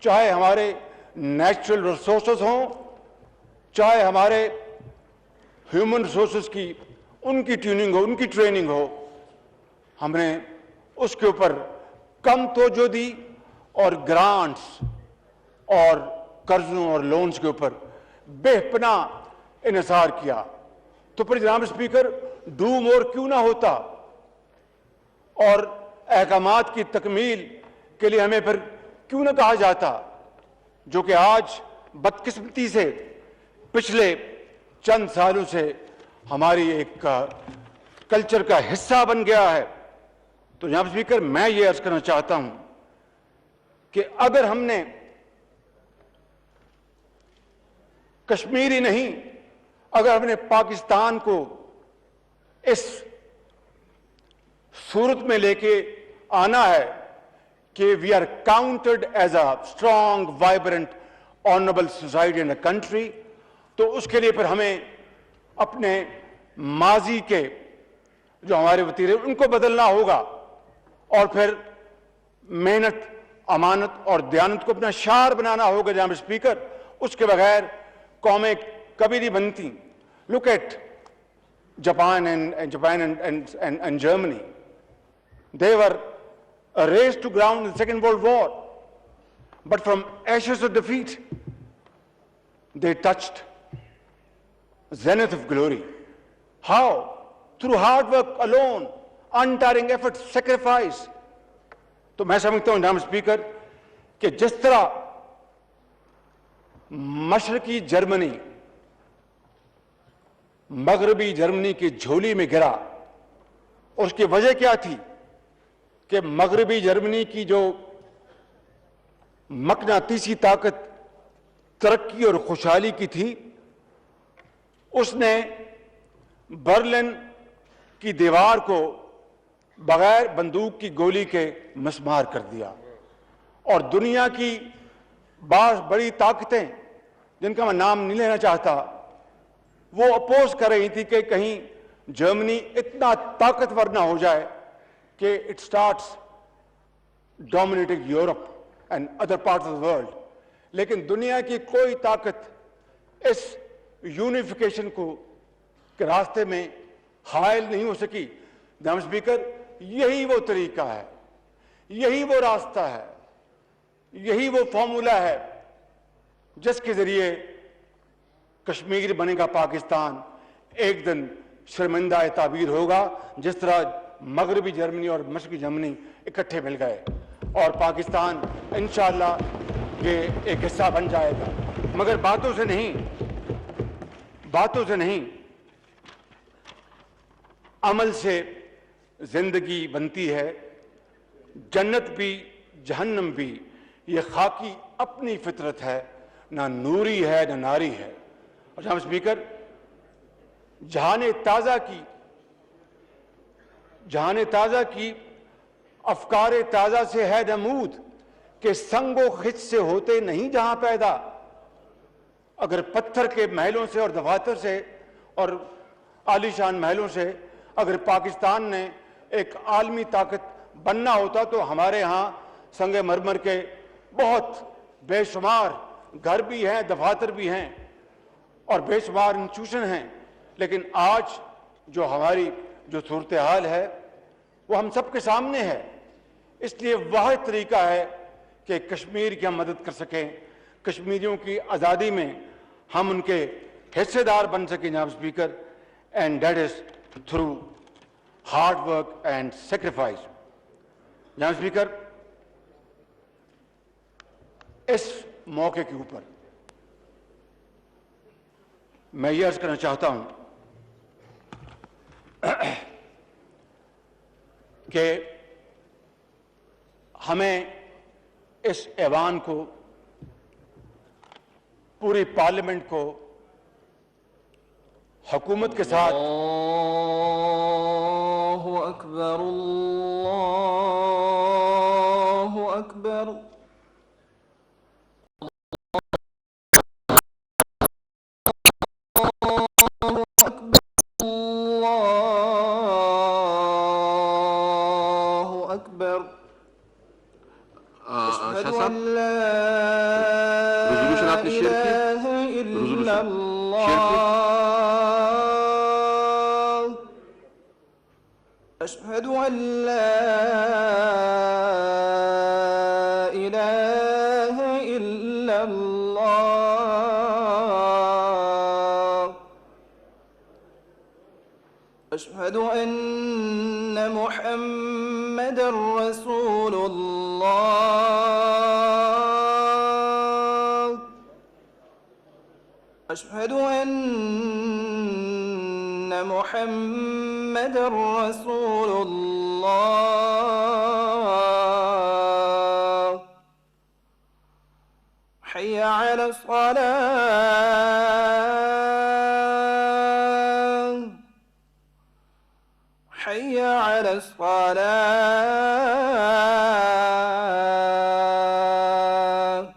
چاہے ہمارے نیچرل ریسورسز ہوں، چاہے ہمارے ہیومن ریسورسز کی ان کی ٹیوننگ ہو، ان کی ٹریننگ ہو، ہم نے اس کے اوپر کم توجہ دی اور گرانٹس اور قرضوں اور لونز کے اوپر بے پناہ انحصار کیا. تو پھر جناب اسپیکر ڈو مور کیوں نہ ہوتا اور احکامات کی تکمیل کے لیے ہمیں پھر کیوں نہ کہا جاتا، جو کہ آج بدقسمتی سے پچھلے چند سالوں سے ہماری ایک کلچر کا حصہ بن گیا ہے. تو جناب اسپیکر میں یہ عرض کرنا چاہتا ہوں کہ اگر ہم نے کشمیری نہیں، اگر ہم نے پاکستان کو اس صورت میں لے کے آنا ہے کہ we are counted as a strong vibrant honourable society in a country, تو اس کے لیے پھر ہمیں اپنے ماضی کے جو ہمارے وتیرے ان کو بدلنا ہوگا اور پھر محنت، امانت اور دیانت کو اپنا شعار بنانا ہوگا جناب اسپیکر. اس کے بغیر قومیں کبھی نہیں بنتی. Look at Japan and Germany. They were razed to ground in the Second World War, but from ashes of defeat, they touched zenith of glory. How? Through hard work alone, untiring effort, sacrifice. تو میں سمجھتا ہوں جناب اسپیکر کہ جس طرح مشرقی جرمنی مغربی جرمنی کی جھولی میں گرا، اور اس کی وجہ کیا تھی کہ مغربی جرمنی کی جو مقناطیسی طاقت ترقی اور خوشحالی کی تھی، اس نے برلن کی دیوار کو بغیر بندوق کی گولی کے مسمار کر دیا. اور دنیا کی بعض بڑی طاقتیں جن کا میں نام نہیں لینا چاہتا، وہ اپوز کر رہی تھی کہ کہیں جرمنی اتنا طاقتور نہ ہو جائے کہ it starts dominating Europe and other parts of the world. لیکن دنیا کی کوئی طاقت اس یونیفیکیشن کو کے راستے میں حائل نہیں ہو سکی. جناب اسپیکر یہی وہ طریقہ ہے، یہی وہ راستہ ہے، یہی وہ فارمولا ہے جس کے ذریعے کشمیر بنے گا پاکستان. ایک دن شرمندہ تعبیر ہوگا جس طرح مغربی جرمنی اور مشرقی جرمنی اکٹھے مل گئے، اور پاکستان انشاءاللہ یہ ایک حصہ بن جائے گا. مگر باتوں سے نہیں عمل سے زندگی بنتی ہے. جنت بھی جہنم بھی یہ خاکی اپنی فطرت ہے، نہ نوری ہے نہ ناری ہے. اور جناب اسپیکر جہان تازہ کی افکار تازہ سے ہے نمود کہ سنگ و خچ سے ہوتے نہیں جہاں پیدا. اگر پتھر کے محلوں سے اور دفاتر سے اور عالی شان محلوں سے اگر پاکستان نے ایک عالمی طاقت بننا ہوتا تو ہمارے ہاں سنگ مرمر کے بہت بے شمار گھر بھی ہیں, دفاتر بھی ہیں اور بے شمار انسٹیٹیوشن ہیں. لیکن آج جو ہماری جو صورتحال ہے وہ ہم سب کے سامنے ہے. اس لیے واحد طریقہ ہے کہ کشمیر کی ہم مدد کر سکیں, کشمیریوں کی آزادی میں ہم ان کے حصے دار بن سکیں جناب speaker, and that is through hard work and sacrifice. جناب اسپیکر, اس موقع کے اوپر میں یہ عرض کرنا چاہتا ہوں کہ ہمیں اس ایوان کو, پوری پارلیمنٹ کو حکومت کے ساتھ اللہ اکبر اللہ اکبر. شاہ صاحب, ریزولوشن آپ نے شیئر کی, ریزولوشن شیئر کی. أشهد أن لا إله إلا الله. أشهد أن محمدا رسول الله. أشهد أن محمدا رسول الله. حي على الصلاة. حي على الصلاة.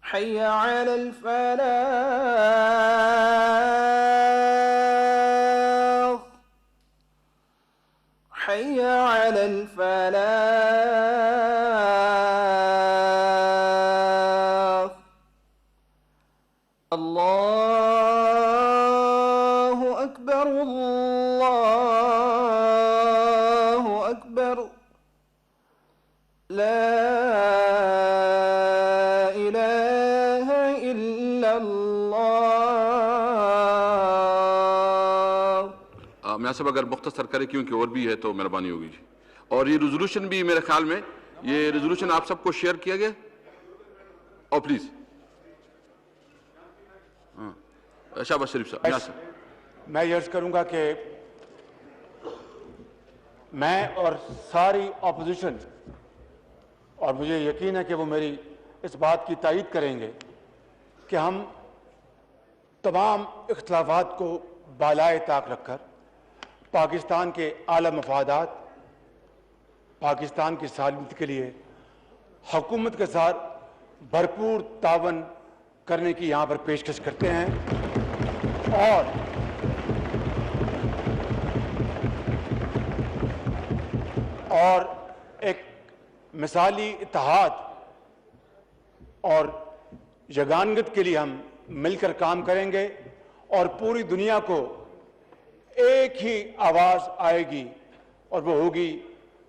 حي على الفلاح. حي على الفلاح. الله أكبر الله أكبر. لا إله إلا الله. میں صاحب اگر مختصر کرے کیونکہ اور بھی ہے تو مہربانی ہوگی جی. اور یہ ریزولوشن بھی میرے خیال میں یہ ریزولوشن آپ سب کو شیئر کیا گیا, اور پلیز شہباز شریف صاحب. ناصر, میں یہ عرض کروں گا کہ میں اور ساری اپوزیشن, اور مجھے یقین ہے کہ وہ میری اس بات کی تائید کریں گے کہ ہم تمام اختلافات کو بالائے طاق رکھ کر پاکستان کے اعلیٰ مفادات, پاکستان کی سالمیت کے لیے حکومت کے ساتھ بھرپور تعاون کرنے کی یہاں پر پیشکش کرتے ہیں. اور ایک مثالی اتحاد اور یگانگت کے لیے ہم مل کر کام کریں گے, اور پوری دنیا کو ایک ہی آواز آئے گی, اور وہ ہوگی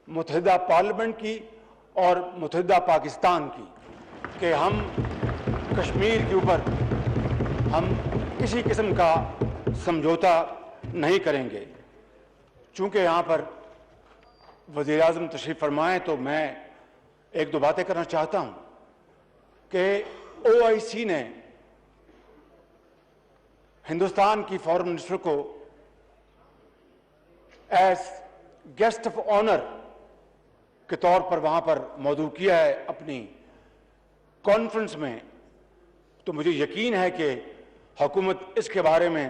متحدہ پارلیمنٹ کی اور متحدہ پاکستان کی, کہ ہم کشمیر کے اوپر ہم کسی قسم کا سمجھوتا نہیں کریں گے. چونکہ یہاں پر وزیر اعظم تشریف فرمائیں تو میں ایک دو باتیں کرنا چاہتا ہوں کہ OIC نے ہندوستان کی فارن منسٹر کو ایز گیسٹ آف آنر کے طور پر وہاں پر موضوع کیا ہے اپنی کانفرنس میں. تو مجھے یقین ہے کہ حکومت اس کے بارے میں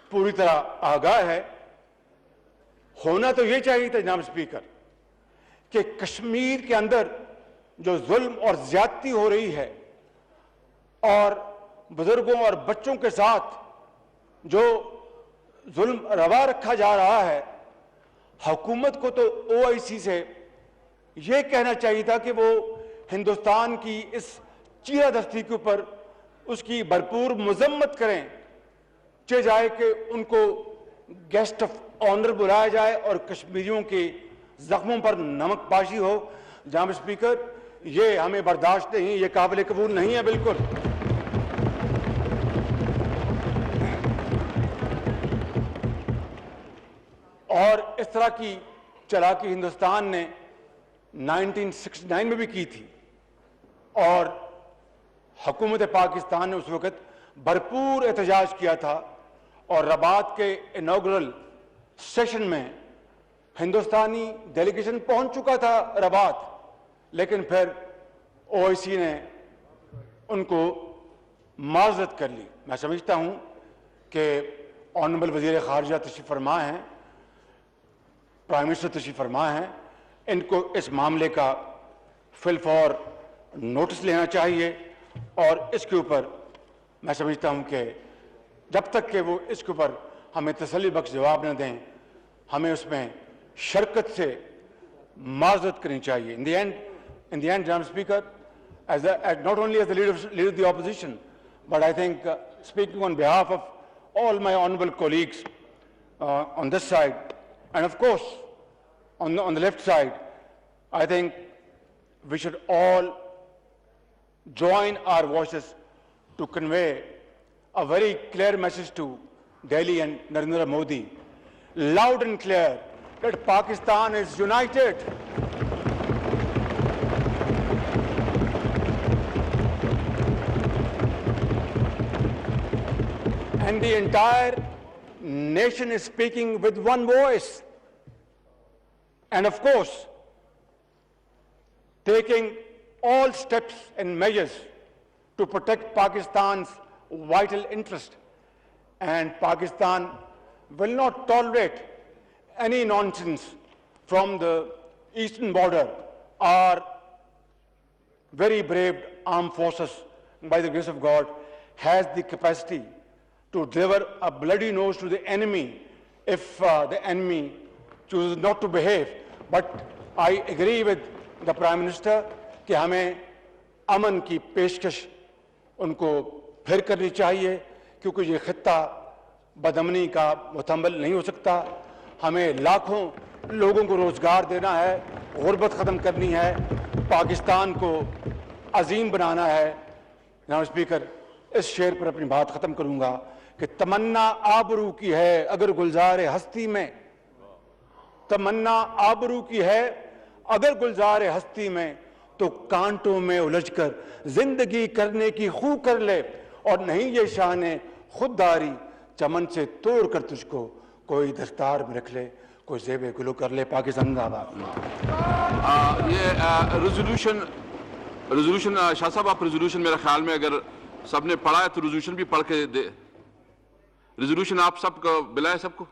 پوری طرح آگاہ ہے, ہونا تو یہ چاہیے تھا جناب اسپیکر کہ کشمیر کے اندر جو ظلم اور زیادتی ہو رہی ہے اور بزرگوں اور بچوں کے ساتھ جو ظلم روا رکھا جا رہا ہے، حکومت کو تو او آئی سی سے یہ کہنا چاہیے تھا کہ وہ ہندوستان کی اس چیرہ دستی کے اوپر اس کی بھرپور مذمت کریں، چاہے جائے کہ ان کو گیسٹ آف آنر بلایا جائے اور کشمیریوں کے زخموں پر نمک پاشی ہو۔ جناب اسپیکر، یہ ہمیں برداشت نہیں، یہ قابل قبول نہیں ہے بالکل۔ اور اس طرح کی چلاکی ہندوستان نے 1969 میں بھی کی تھی، اور حکومت پاکستان نے اس وقت بھرپور احتجاج کیا تھا، اور رباط کے انوگرل سیشن میں ہندوستانی ڈیلیگیشن پہنچ چکا تھا رباط، لیکن پھر او آئی سی نے ان کو معذرت کر لی۔ میں سمجھتا ہوں کہ آنریبل وزیر خارجہ تشریف فرما ہیں، پرائم منسٹر تشریف فرما ہیں، ان کو اس معاملے کا فی الفور نوٹس لینا چاہیے، اور اس کے اوپر میں سمجھتا ہوں کہ جب تک کہ وہ اس کے اوپر ہمیں تسلی بخش جواب نہ دیں، ہمیں اس میں شرکت سے معذرت کرنی چاہیے۔ In the end, Madam Speaker, not only as the leader of the opposition, but I think speaking on behalf of all my honorable colleagues on this side, and of course on the left side, I think we should all join our voices to convey a very clear message to Delhi and Narendra Modi, loud and clear, that Pakistan is united. And the entire nation is speaking with one voice. And of course, taking all steps and measures to protect Pakistan's vital interest. And Pakistan will not tolerate any nonsense from the eastern border. Our very brave armed forces, by the grace of God, has the capacity to deliver a bloody nose to the enemy if the enemy chooses not to behave. But I agree with the Prime Minister کہ ہمیں امن کی پیشکش ان کو پھر کرنی چاہیے، کیونکہ یہ خطہ بدامنی کا متحمل نہیں ہو سکتا۔ ہمیں لاکھوں لوگوں کو روزگار دینا ہے، غربت ختم کرنی ہے، پاکستان کو عظیم بنانا ہے۔ جناب اسپیکر، اس شعر پر اپنی بات ختم کروں گا کہ تمنا آبرو کی ہے اگر گلزار ہستی میں، تمنا آبرو کی ہے اگر گلزار ہستی میں، تو کانٹوں میں الجھ کر زندگی کرنے کی خو کر لے، اور نہیں یہ شان خودداری چمن سے توڑ کر تجھ کو کوئی دستار میں رکھ لے، کوئی زیب گلو کر لے۔ پاکستان زندہ باد۔ یہ ریزولوشن شاہ صاحب، آپ ریزولوشن میرے خیال میں اگر سب نے پڑھا ہے تو ریزولوشن بھی پڑھ کے دے۔ ریزولوشن آپ سب کو بلائے، سب کو۔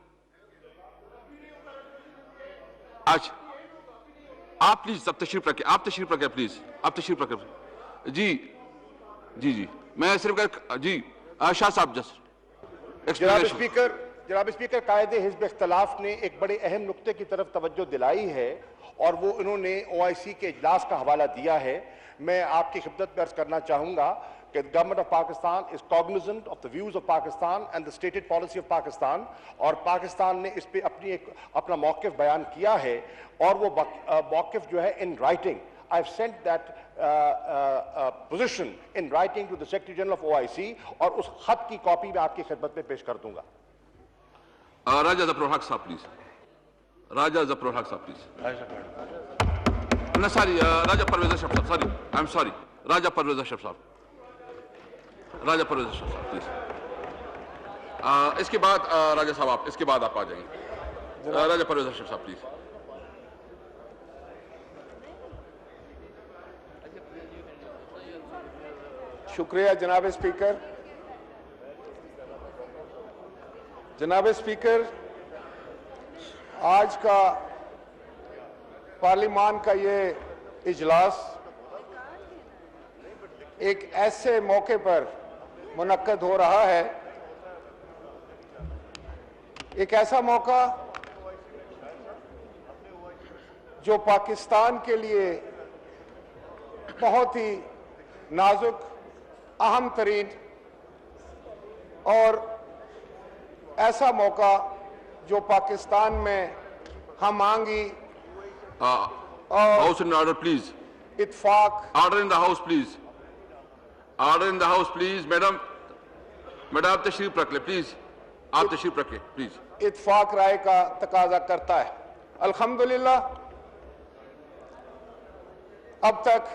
اچھا، آپ پلیز سب تشریف رکھیں، آپ تشریف رکھیں پلیز، آپ تشریف رکھیں۔ جی جی جی، میں صرف جی شاہ صاحب جناب اسپیکر، قائد حزب اختلاف نے ایک بڑے اہم نقطے کی طرف توجہ دلائی ہے، اور وہ انہوں نے او آئی سی کے اجلاس کا حوالہ دیا ہے۔ میں آپ کی خدمت میں عرض کرنا چاہوں گا کہ government of Pakistan is cognizant of the views of Pakistan and the stated policy of Pakistan، اور پاکستان نے اس پہ اپنا موقف بیان کیا ہے، اور وہ موقف جو ہے in writing. I've sent that position in writing to the Secretary General of OIC، اور اس خط کی کاپی میں آپ کی خدمت میں پیش کر دوں گا۔ راجہ ظفر الحق صاحب پلیز، راجہ ظفر الحق صاحب پلیز، نہ ساری راجہ پرویز اشرف صاحب، سوری آئی ایم سوری، راجہ پرویز اشرف صاحب، راجہ پرویز اشرف صاحب پلیز۔ اس کے بعد راجہ صاحب آپ، اس کے بعد آپ آ جائیں گے۔ راجہ پرویز اشرف صاحب پلیز۔ شکریہ جناب اسپیکر۔ جناب اسپیکر، آج کا پارلیمان کا یہ اجلاس ایک ایسے موقع پر منعقد ہو رہا ہے، ایک ایسا موقع جو پاکستان کے لیے بہت ہی نازک، اہم ترین اور ایسا موقع جو پاکستان میں ہم آہنگی House in order, please. اتفاق Order in the house, please. Order in the house, please. Madam, آپ تشریف رکھ لیں, please. آپ تشریف رکھیں, please. اتفاق رائے کا تقاضا کرتا ہے. الحمدللہ اب تک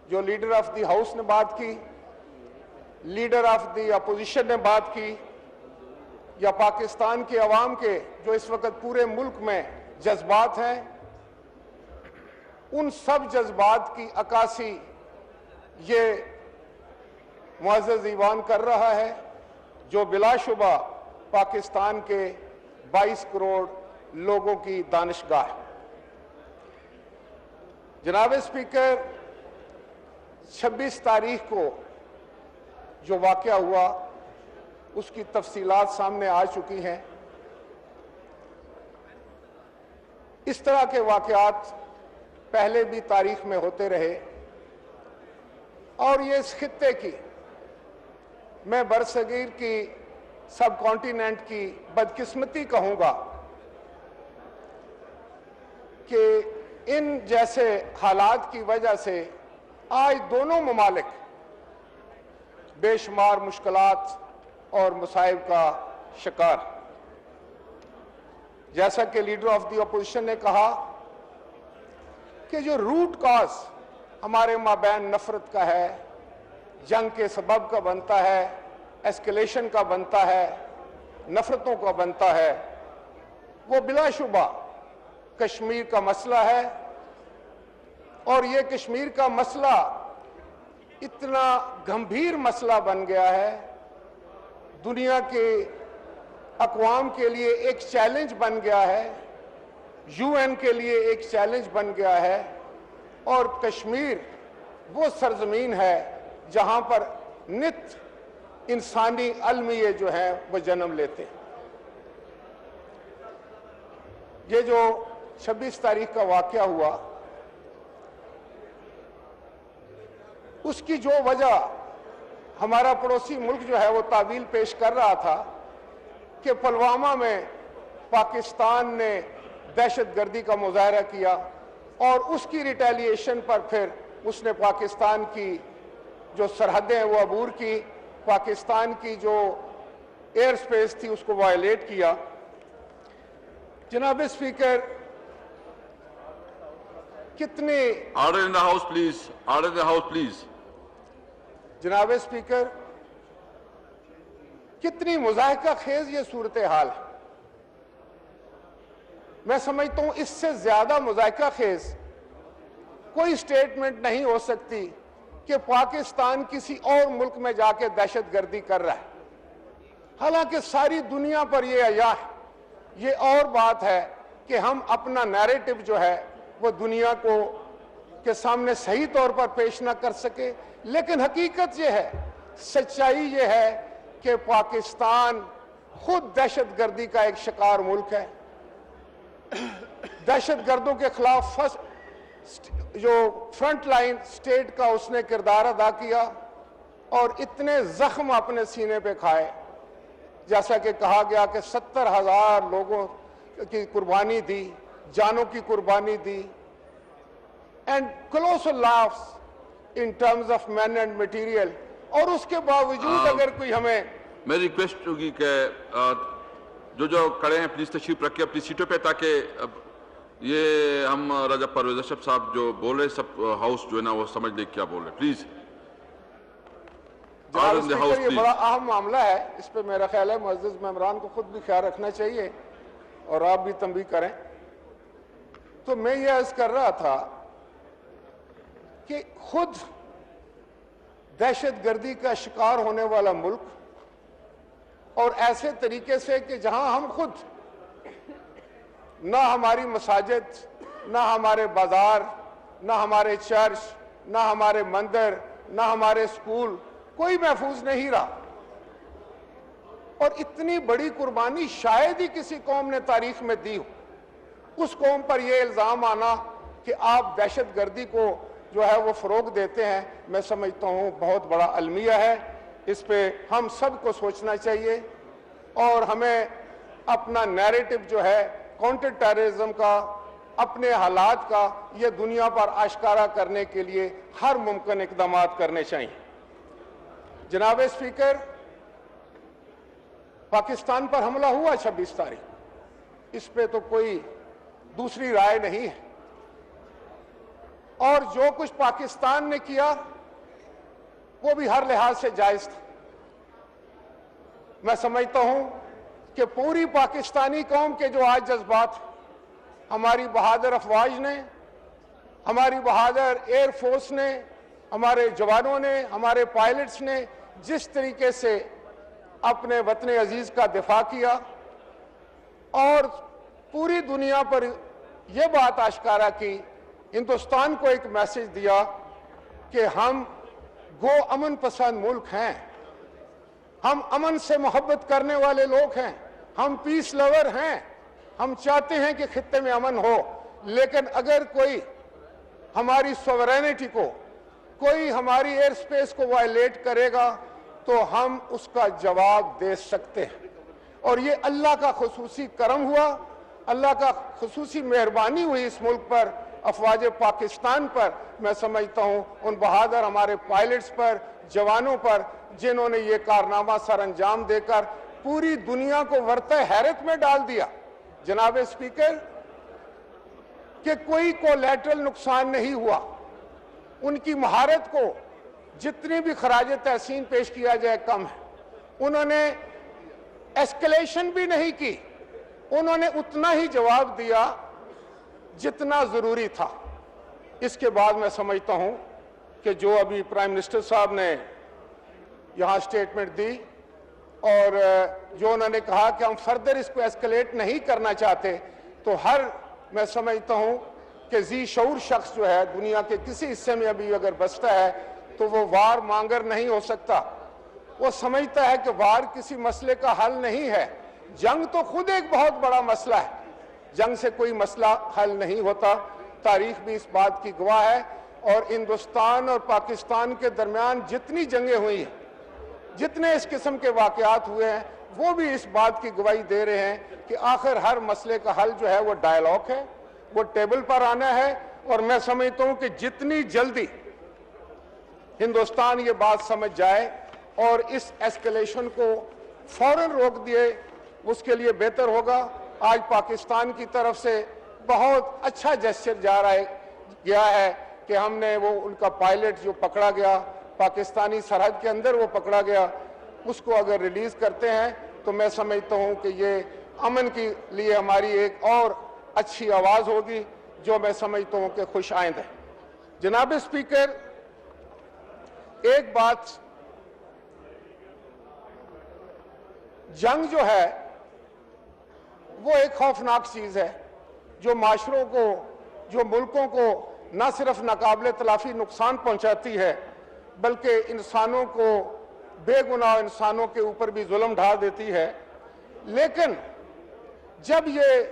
جو لیڈر آف دی ہاؤس نے بات کی، لیڈر آف دی اپوزیشن نے بات کی، یا پاکستان کے عوام کے جو اس وقت پورے ملک میں جذبات ہیں، ان سب جذبات کی عکاسی یہ معزز ایوان کر رہا ہے، جو بلا شبہ پاکستان کے 22 کروڑ لوگوں کی دانشگاہ ہے. جناب اسپیکر، 26 تاریخ کو جو واقعہ ہوا اس کی تفصیلات سامنے آ چکی ہیں. اس طرح کے واقعات پہلے بھی تاریخ میں ہوتے رہے، اور یہ اس خطے کی، میں برصغیر کی سب کانٹیننٹ کی بدقسمتی کہوں گا کہ ان جیسے حالات کی وجہ سے آج دونوں ممالک بے شمار مشکلات اور مصائب کا شکار. جیسا کہ لیڈر آف دی اپوزیشن نے کہا کہ جو روٹ کاز ہمارے مابین نفرت کا ہے، جنگ کے سبب کا بنتا ہے، ایسکیلیشن کا بنتا ہے، نفرتوں کا بنتا ہے، وہ بلا شبہ کشمیر کا مسئلہ ہے. اور یہ کشمیر کا مسئلہ اتنا گمبھیر مسئلہ بن گیا ہے، دنیا کے اقوام کے لیے ایک چیلنج بن گیا ہے، یو این کے لیے ایک چیلنج بن گیا ہے. اور کشمیر وہ سرزمین ہے جہاں پر نت انسانی المیے جو ہیں وہ جنم لیتے ہیں. یہ جو 26 تاریخ کا واقعہ ہوا، اس کی جو وجہ ہمارا پڑوسی ملک جو ہے وہ تعویل پیش کر رہا تھا کہ پلوامہ میں پاکستان نے دہشت گردی کا مظاہرہ کیا، اور اس کی ریٹیلیشن پر پھر اس نے پاکستان کی جو سرحدیں وہ عبور کی، پاکستان کی جو ایئر سپیس تھی اس کو وائلیٹ کیا. جناب اسپیکر، کتنے Order in the house, please. Order in the house, please. جناب اسپیکر، کتنی مضحکہ خیز یہ صورتحال ہے. میں سمجھتا ہوں اس سے زیادہ مضحکہ خیز کوئی سٹیٹمنٹ نہیں ہو سکتی کہ پاکستان کسی اور ملک میں جا کے دہشت گردی کر رہا ہے، حالانکہ ساری دنیا پر یہ عیاں ہے. یہ اور بات ہے کہ ہم اپنا نیریٹو جو ہے وہ دنیا کو کے سامنے صحیح طور پر پیش نہ کر سکے، لیکن حقیقت یہ ہے، سچائی یہ ہے کہ پاکستان خود دہشت گردی کا ایک شکار ملک ہے. دہشت گردوں کے خلاف جو فرنٹ لائن سٹیٹ کا اس نے کردار ادا کیا، اور اتنے زخم اپنے سینے پہ کھائے، جیسا کہ کہا گیا کہ 70,000 لوگوں کی قربانی دی، جانوں کی قربانی دی، and colossal loss in terms of men and material. اور اس کے باوجود اگر کوئی ہمیں میری ریکویسٹ ہوگی کہ جو کڑے ہیں پلیز تشریف رکھیں اپنی سیٹوں پہ، تاکہ یہ ہم راجہ پرویز اشرف صاحب جو بول رہے سب ہاؤس جو ہے نا وہ سمجھ لیں کیا بول رہے. پلیز. جناب اسپیکر، یہ بڑا اہم معاملہ ہے، اس پہ میرا خیال ہے معزز ممبران کو خود بھی خیال رکھنا چاہیے اور آپ بھی تنبیہ کریں. تو میں یہ عرض کر رہا تھا کہ خود دہشت گردی کا شکار ہونے والا ملک، اور ایسے طریقے سے کہ جہاں ہم خود نہ ہماری مساجد، نہ ہمارے بازار، نہ ہمارے چرچ، نہ ہمارے مندر، نہ ہمارے اسکول، کوئی محفوظ نہیں رہا۔ اور اتنی بڑی قربانی شاید ہی کسی قوم نے تاریخ میں دی ہو۔ اس قوم پر یہ الزام آنا کہ آپ دہشت گردی کو جو ہے وہ فروغ دیتے ہیں، میں سمجھتا ہوں بہت بڑا المیہ ہے۔ اس پہ ہم سب کو سوچنا چاہیے اور ہمیں اپنا نیریٹو جو ہے کاؤنٹر ٹیررزم کا، اپنے حالات کا، یہ دنیا پر آشکارا کرنے کے لیے ہر ممکن اقدامات کرنے چاہیے۔ جناب اسپیکر، پاکستان پر حملہ ہوا 26 تاریخ، اس پہ تو کوئی دوسری رائے نہیں ہے، اور جو کچھ پاکستان نے کیا وہ بھی ہر لحاظ سے جائز تھا۔ میں سمجھتا ہوں کہ پوری پاکستانی قوم کے جو آج جذبات ہیں، ہماری بہادر افواج نے، ہماری بہادر ایئر فورس نے، ہمارے جوانوں نے، ہمارے پائلٹس نے جس طریقے سے اپنے وطن عزیز کا دفاع کیا اور پوری دنیا پر یہ بات آشکارا کی، ہندوستان کو ایک میسج دیا کہ ہم گو امن پسند ملک ہیں، ہم امن سے محبت کرنے والے لوگ ہیں، ہم پیس لور ہیں، ہم چاہتے ہیں کہ خطے میں امن ہو، لیکن اگر کوئی ہماری سوورینٹی کو، کوئی ہماری ایئر سپیس کو وائلیٹ کرے گا تو ہم اس کا جواب دے سکتے ہیں۔ اور یہ اللہ کا خصوصی کرم ہوا، اللہ کا خصوصی مہربانی ہوئی اس ملک پر، افواج پاکستان پر، میں سمجھتا ہوں ان بہادر ہمارے پائلٹس پر، جوانوں پر، جنہوں نے یہ کارنامہ سر انجام دے کر پوری دنیا کو ورطہ حیرت میں ڈال دیا۔ جناب اسپیکر، کہ کوئی کولیٹرل نقصان نہیں ہوا، ان کی مہارت کو جتنی بھی خراج تحسین پیش کیا جائے کم ہے۔ انہوں نے ایسکیلیشن بھی نہیں کی، انہوں نے اتنا ہی جواب دیا جتنا ضروری تھا۔ اس کے بعد میں سمجھتا ہوں کہ جو ابھی پرائم منسٹر صاحب نے یہاں سٹیٹمنٹ دی اور جو انہوں نے کہا کہ ہم فردر اس کو ایسکلیٹ نہیں کرنا چاہتے، تو میں سمجھتا ہوں کہ ذی شعور شخص جو ہے دنیا کے کسی حصے میں ابھی اگر بستا ہے تو وہ وار مانگر نہیں ہو سکتا۔ وہ سمجھتا ہے کہ وار کسی مسئلے کا حل نہیں ہے، جنگ تو خود ایک بہت بڑا مسئلہ ہے، جنگ سے کوئی مسئلہ حل نہیں ہوتا۔ تاریخ بھی اس بات کی گواہ ہے، اور ہندوستان اور پاکستان کے درمیان جتنی جنگیں ہوئی ہیں، جتنے اس قسم کے واقعات ہوئے ہیں، وہ بھی اس بات کی گواہی دے رہے ہیں کہ آخر ہر مسئلے کا حل جو ہے وہ ڈائیلاگ ہے، وہ ٹیبل پر آنا ہے۔ اور میں سمجھتا ہوں کہ جتنی جلدی ہندوستان یہ بات سمجھ جائے اور اس ایسکیلیشن کو فوراً روک دیے، اس کے لیے بہتر ہوگا۔ آج پاکستان کی طرف سے بہت اچھا جسچر گیا ہے کہ ہم نے وہ ان کا پائلٹ جو پکڑا گیا پاکستانی سرحد کے اندر، وہ پکڑا گیا، اس کو اگر ریلیز کرتے ہیں تو میں سمجھتا ہوں کہ یہ امن کے لیے ہماری ایک اور اچھی آواز ہوگی، جو میں سمجھتا ہوں کہ خوش آئند ہے۔ جناب اسپیکر، ایک بات، جنگ جو ہے وہ ایک خوفناک چیز ہے جو معاشروں کو، جو ملکوں کو نہ صرف ناقابل تلافی نقصان پہنچاتی ہے بلکہ انسانوں کو، بے گناہ انسانوں کے اوپر بھی ظلم ڈھا دیتی ہے۔ لیکن جب یہ